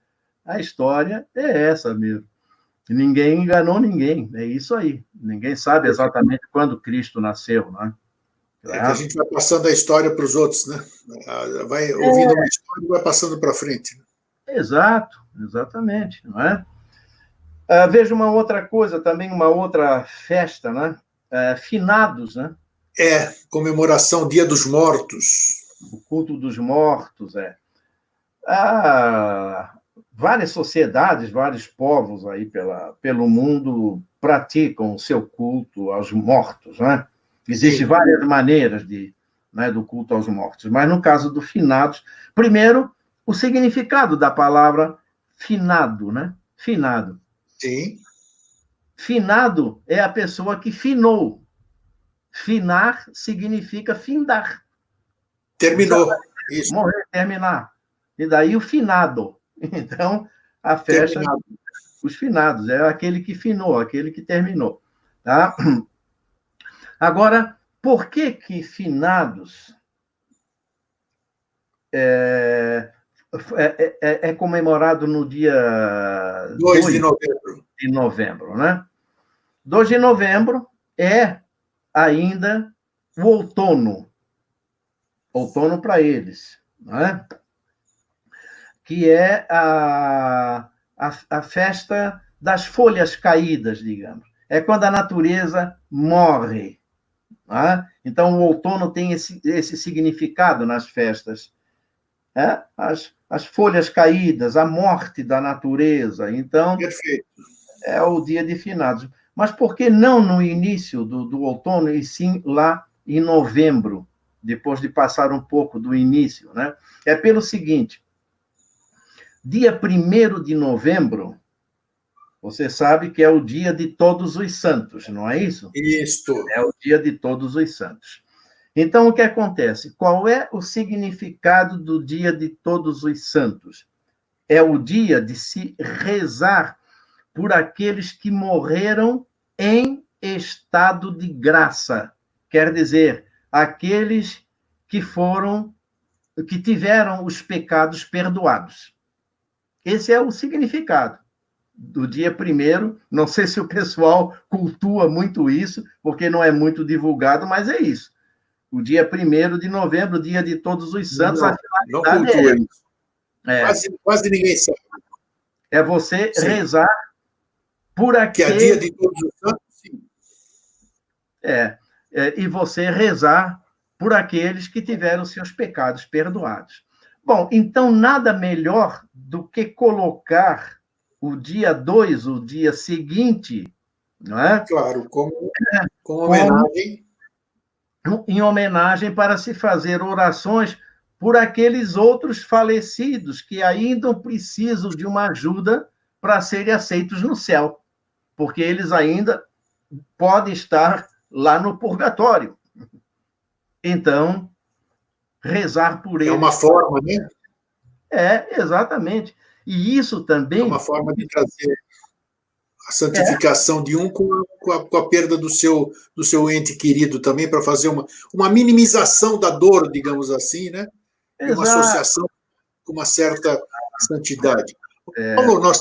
A história é essa mesmo. Ninguém enganou ninguém, é isso aí. Ninguém sabe exatamente quando Cristo nasceu, né? É que a gente vai passando a história para os outros, né? Vai ouvindo uma história e vai passando para frente. Exato, exatamente, não é? Veja uma outra coisa também, uma outra festa, né? Finados, né? Comemoração Dia dos Mortos. O culto dos mortos, várias sociedades, vários povos aí pelo mundo praticam o seu culto aos mortos, né? Existem várias maneiras do culto aos mortos, mas no caso do finados, primeiro, o significado da palavra finado, né? Finado. Sim. Finado é a pessoa que finou. Finar significa findar. Terminou. Isso. Morrer, terminar. E daí o finado. Então, a festa, os finados, é aquele que finou, aquele que terminou. Tá? Agora, por que finados é comemorado no dia 2 de novembro? De novembro, né? 2 de novembro é ainda o outono para eles, né? Que é a festa das folhas caídas, digamos. É quando a natureza morre. Né? Então, o outono tem esse significado nas festas. As folhas caídas, a morte da natureza. Então, perfeito. É o dia de finados. Mas por que não no início do outono, e sim lá em novembro, depois de passar um pouco do início, né? É pelo seguinte, dia 1º de novembro, você sabe que é o dia de Todos os Santos, não é isso? Isso. É o dia de Todos os Santos. Então, o que acontece? Qual é o significado do dia de Todos os Santos? É o dia de se rezar por aqueles que morreram em estado de graça. Quer dizer, aqueles que tiveram os pecados perdoados. Esse é o significado do dia 1º. Não sei se o pessoal cultua muito isso, porque não é muito divulgado, mas é isso. O dia 1º de novembro, dia de Todos os Santos, não cultua isso. Quase ninguém sabe. É você rezar por aquele... Que é dia de Todos os Santos, sim. E você rezar por aqueles que tiveram seus pecados perdoados. Bom, então nada melhor do que colocar o dia 2, o dia seguinte, não é? Claro, como homenagem. Em homenagem para se fazer orações por aqueles outros falecidos que ainda precisam de uma ajuda para serem aceitos no céu, porque eles ainda podem estar lá no purgatório. Então, rezar por eles... É uma forma, né? Exatamente. E isso também... É uma forma de trazer a santificação de um com a perda do seu ente querido também, para fazer uma minimização da dor, digamos assim, né? E uma associação com uma certa santidade. Paulo, nós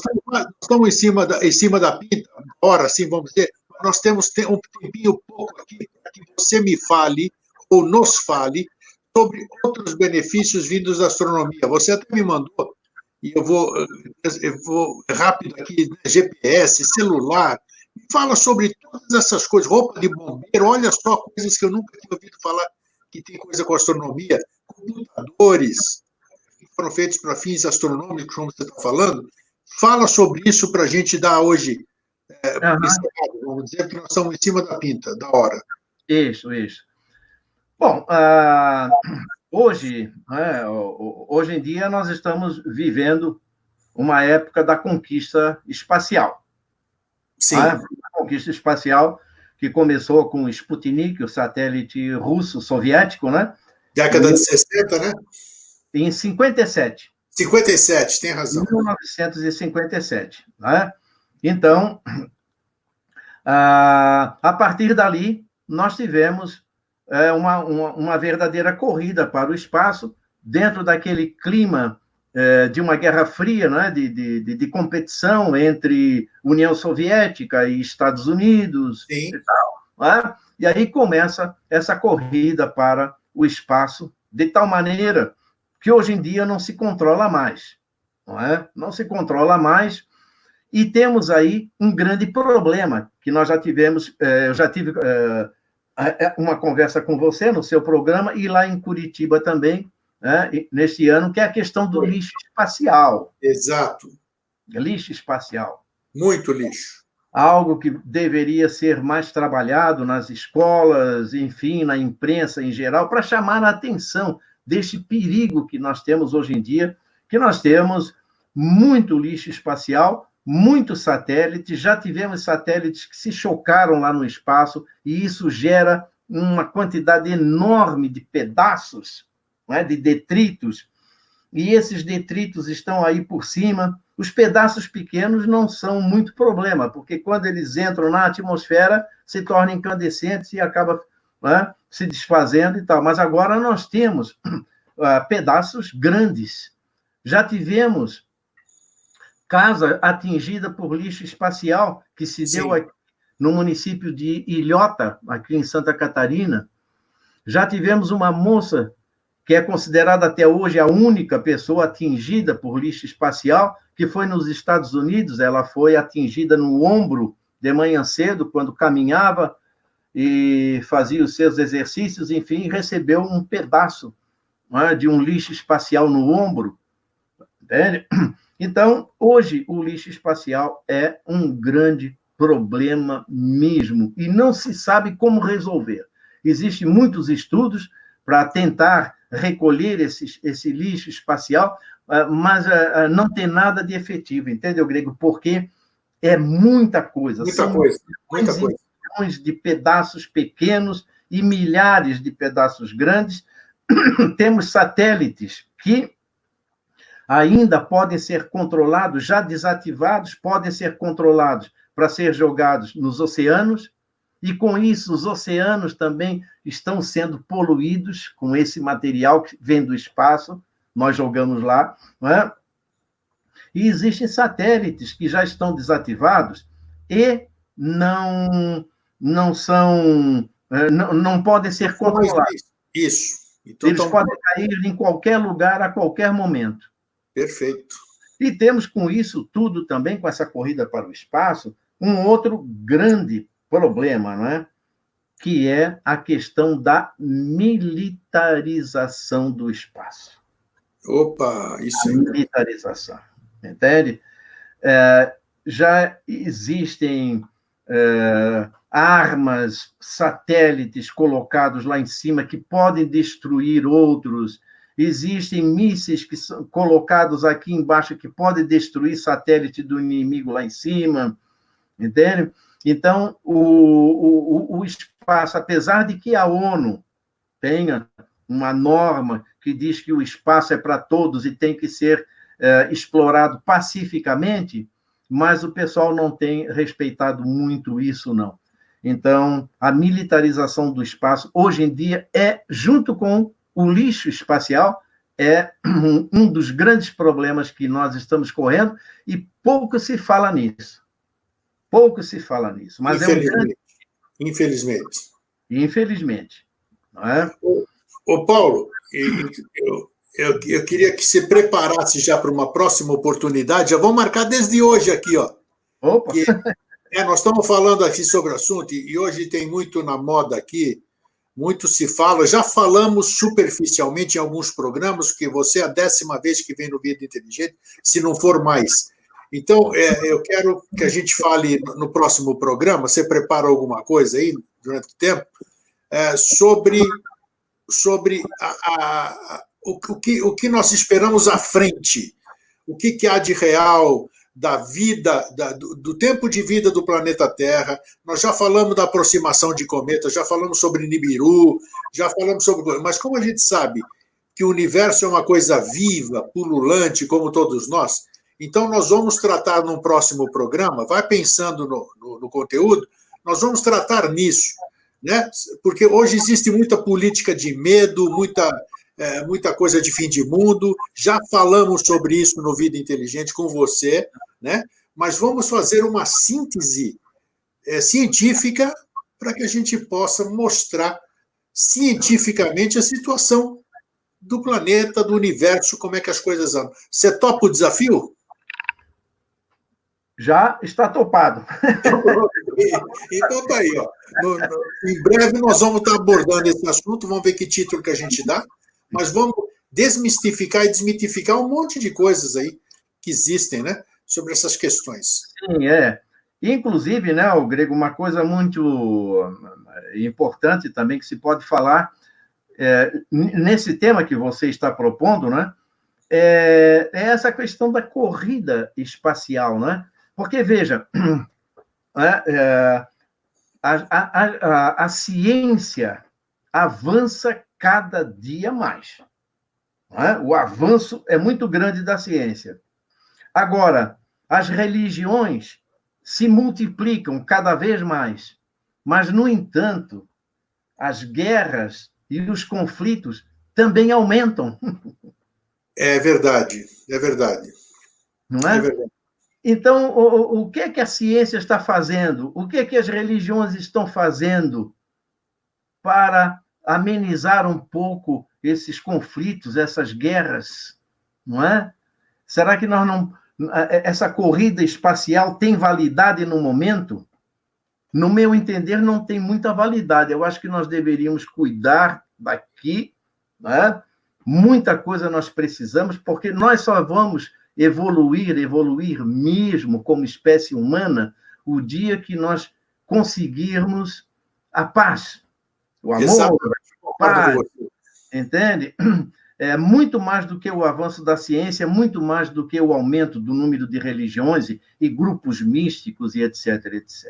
estamos em cima da pinta, ora, assim, vamos dizer, nós temos um tempinho pouco aqui para que você me fale, ou nos fale, sobre outros benefícios vindos da astronomia. Você até me mandou e eu vou rápido aqui, né, GPS, celular, fala sobre todas essas coisas, roupa de bombeiro, olha só, coisas que eu nunca tinha ouvido falar que tem coisa com astronomia, computadores que foram feitos para fins astronômicos, como você está falando. Fala sobre isso para a gente dar hoje, encerrado, vamos dizer, que nós estamos em cima da pinta, da hora. Isso, isso. Bom, hoje em dia, nós estamos vivendo uma época da conquista espacial. Sim. A conquista espacial que começou com o Sputnik, o satélite russo-soviético, né? Década de 60, né? Em 57. 57, tem razão. 1957. Né? Então, a partir dali, nós tivemos uma verdadeira corrida para o espaço, dentro daquele clima de uma Guerra Fria, né? de competição entre União Soviética e Estados Unidos. Sim. E tal. Né? E aí começa essa corrida para o espaço, de tal maneira que hoje em dia não se controla mais. Não é? Não se controla mais. E temos aí um grande problema, que nós já tivemos, eu já tive uma conversa com você no seu programa, e lá em Curitiba também, né, neste ano, que é a questão do lixo espacial. Exato. Lixo espacial. Muito lixo. Algo que deveria ser mais trabalhado nas escolas, enfim, na imprensa em geral, para chamar a atenção deste perigo que nós temos hoje em dia, que nós temos muito lixo espacial, muitos satélites, já tivemos satélites que se chocaram lá no espaço, e isso gera uma quantidade enorme de pedaços, né, de detritos, e esses detritos estão aí por cima. Os pedaços pequenos não são muito problema, porque quando eles entram na atmosfera, se tornam incandescentes e acaba, né, se desfazendo e tal. Mas agora nós temos pedaços grandes. Já tivemos casa atingida por lixo espacial, que se deu aqui no município de Ilhota, aqui em Santa Catarina. Já tivemos uma moça que é considerada até hoje a única pessoa atingida por lixo espacial, que foi nos Estados Unidos. Ela foi atingida no ombro de manhã cedo, quando caminhava e fazia os seus exercícios, enfim, recebeu um pedaço, né, de um lixo espacial no ombro. Entende? Então, hoje, o lixo espacial é um grande problema mesmo, e não se sabe como resolver. Existem muitos estudos para tentar recolher esse lixo espacial, mas não tem nada de efetivo, entendeu, Grego? Porque é muita coisa. Muita coisa. Milhões de pedaços pequenos e milhares de pedaços grandes. Temos satélites que ainda podem ser controlados, já desativados, podem ser controlados para ser jogados nos oceanos, e com isso os oceanos também estão sendo poluídos com esse material que vem do espaço, nós jogamos lá, não é? E existem satélites que já estão desativados e não podem ser controlados. Isso. Então, eles podem cair em qualquer lugar, a qualquer momento. Perfeito. E temos com isso tudo também, com essa corrida para o espaço, um outro grande problema, não é? Que é a questão da militarização do espaço. Opa, isso é. Militarização, entende? Já existem armas, satélites colocados lá em cima que podem destruir outros. Existem mísseis que são colocados aqui embaixo que podem destruir satélite do inimigo lá em cima, entende? Então, o espaço, apesar de que a ONU tenha uma norma que diz que o espaço é para todos e tem que ser explorado pacificamente, mas o pessoal não tem respeitado muito isso, não. Então, a militarização do espaço, hoje em dia, junto com o lixo espacial, é um dos grandes problemas que nós estamos correndo, e pouco se fala nisso. Pouco se fala nisso. Mas Infelizmente. Infelizmente. Não é? Ô, Paulo, Eu queria que você preparasse já para uma próxima oportunidade. Já vamos marcar desde hoje aqui, ó. Opa! Que, nós estamos falando aqui sobre o assunto, e hoje tem muito na moda aqui, muito se fala. Já falamos superficialmente em alguns programas, que você é a 10ª vez que vem no Vida Inteligente, se não for mais. Então, eu quero que a gente fale no próximo programa, você prepara alguma coisa aí durante o tempo, sobre o que nós esperamos à frente, o que há de real da vida, do tempo de vida do planeta Terra. Nós já falamos da aproximação de cometas, já falamos sobre Nibiru, já falamos sobre... Mas como a gente sabe que o universo é uma coisa viva, pululante, como todos nós, então nós vamos tratar num próximo programa, vai pensando no conteúdo, nós vamos tratar nisso, né? Porque hoje existe muita política de medo, muita coisa de fim de mundo. Já falamos sobre isso no Vida Inteligente com você, né? Mas vamos fazer uma síntese científica para que a gente possa mostrar cientificamente a situação do planeta, do universo, como é que as coisas andam. Você topa o desafio? Já está topado. Então tá aí, ó. Em breve nós vamos estar abordando esse assunto, vamos ver que título que a gente dá, mas vamos desmistificar e desmitificar um monte de coisas aí que existem, né, sobre essas questões. Sim, Inclusive, né, o Grego, uma coisa muito importante também que se pode falar nesse tema que você está propondo, né, é essa questão da corrida espacial, né? Porque, veja, a ciência avança cada dia mais. Né? O avanço é muito grande da ciência. Agora, as religiões se multiplicam cada vez mais, mas, no entanto, as guerras e os conflitos também aumentam. É verdade, é verdade. Não é? É verdade. Então, o que é que a ciência está fazendo? O que é que as religiões estão fazendo para amenizar um pouco esses conflitos, essas guerras? Não é? Será que essa corrida espacial tem validade no momento? No meu entender, não tem muita validade. Eu acho que nós deveríamos cuidar daqui, né? Muita coisa nós precisamos, porque nós só vamos evoluir mesmo como espécie humana o dia que nós conseguirmos a paz, o amor, a paz, entende? É muito mais do que o avanço da ciência, muito mais do que o aumento do número de religiões e grupos místicos e etc, etc.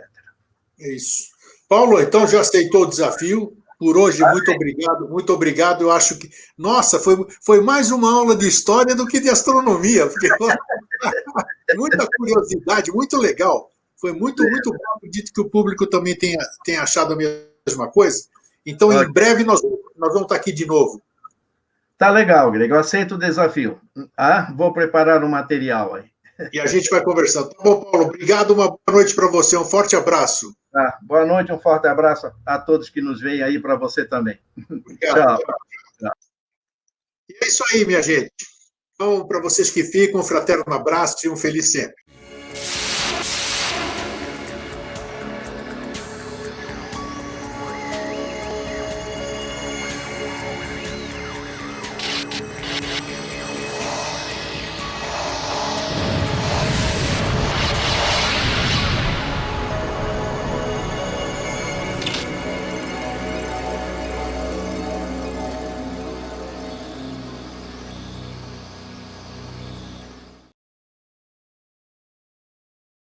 É isso. Paulo, então já aceitou o desafio? Por hoje, muito obrigado, muito obrigado. Eu acho que, nossa, foi mais uma aula de história do que de astronomia, porque muita curiosidade, muito legal. Foi muito bom. Acredito que o público também tenha achado a mesma coisa. Então, em breve, nós vamos estar aqui de novo. Tá legal, Greg. Eu aceito o desafio. Vou preparar o material aí. E a gente vai conversando. Tá bom, Paulo? Obrigado, uma boa noite para você. Um forte abraço. Boa noite, um forte abraço a todos que nos veem aí, para você também. Obrigado. Tchau. E é isso aí, minha gente. Então, para vocês que ficam, um fraterno abraço e um feliz sempre.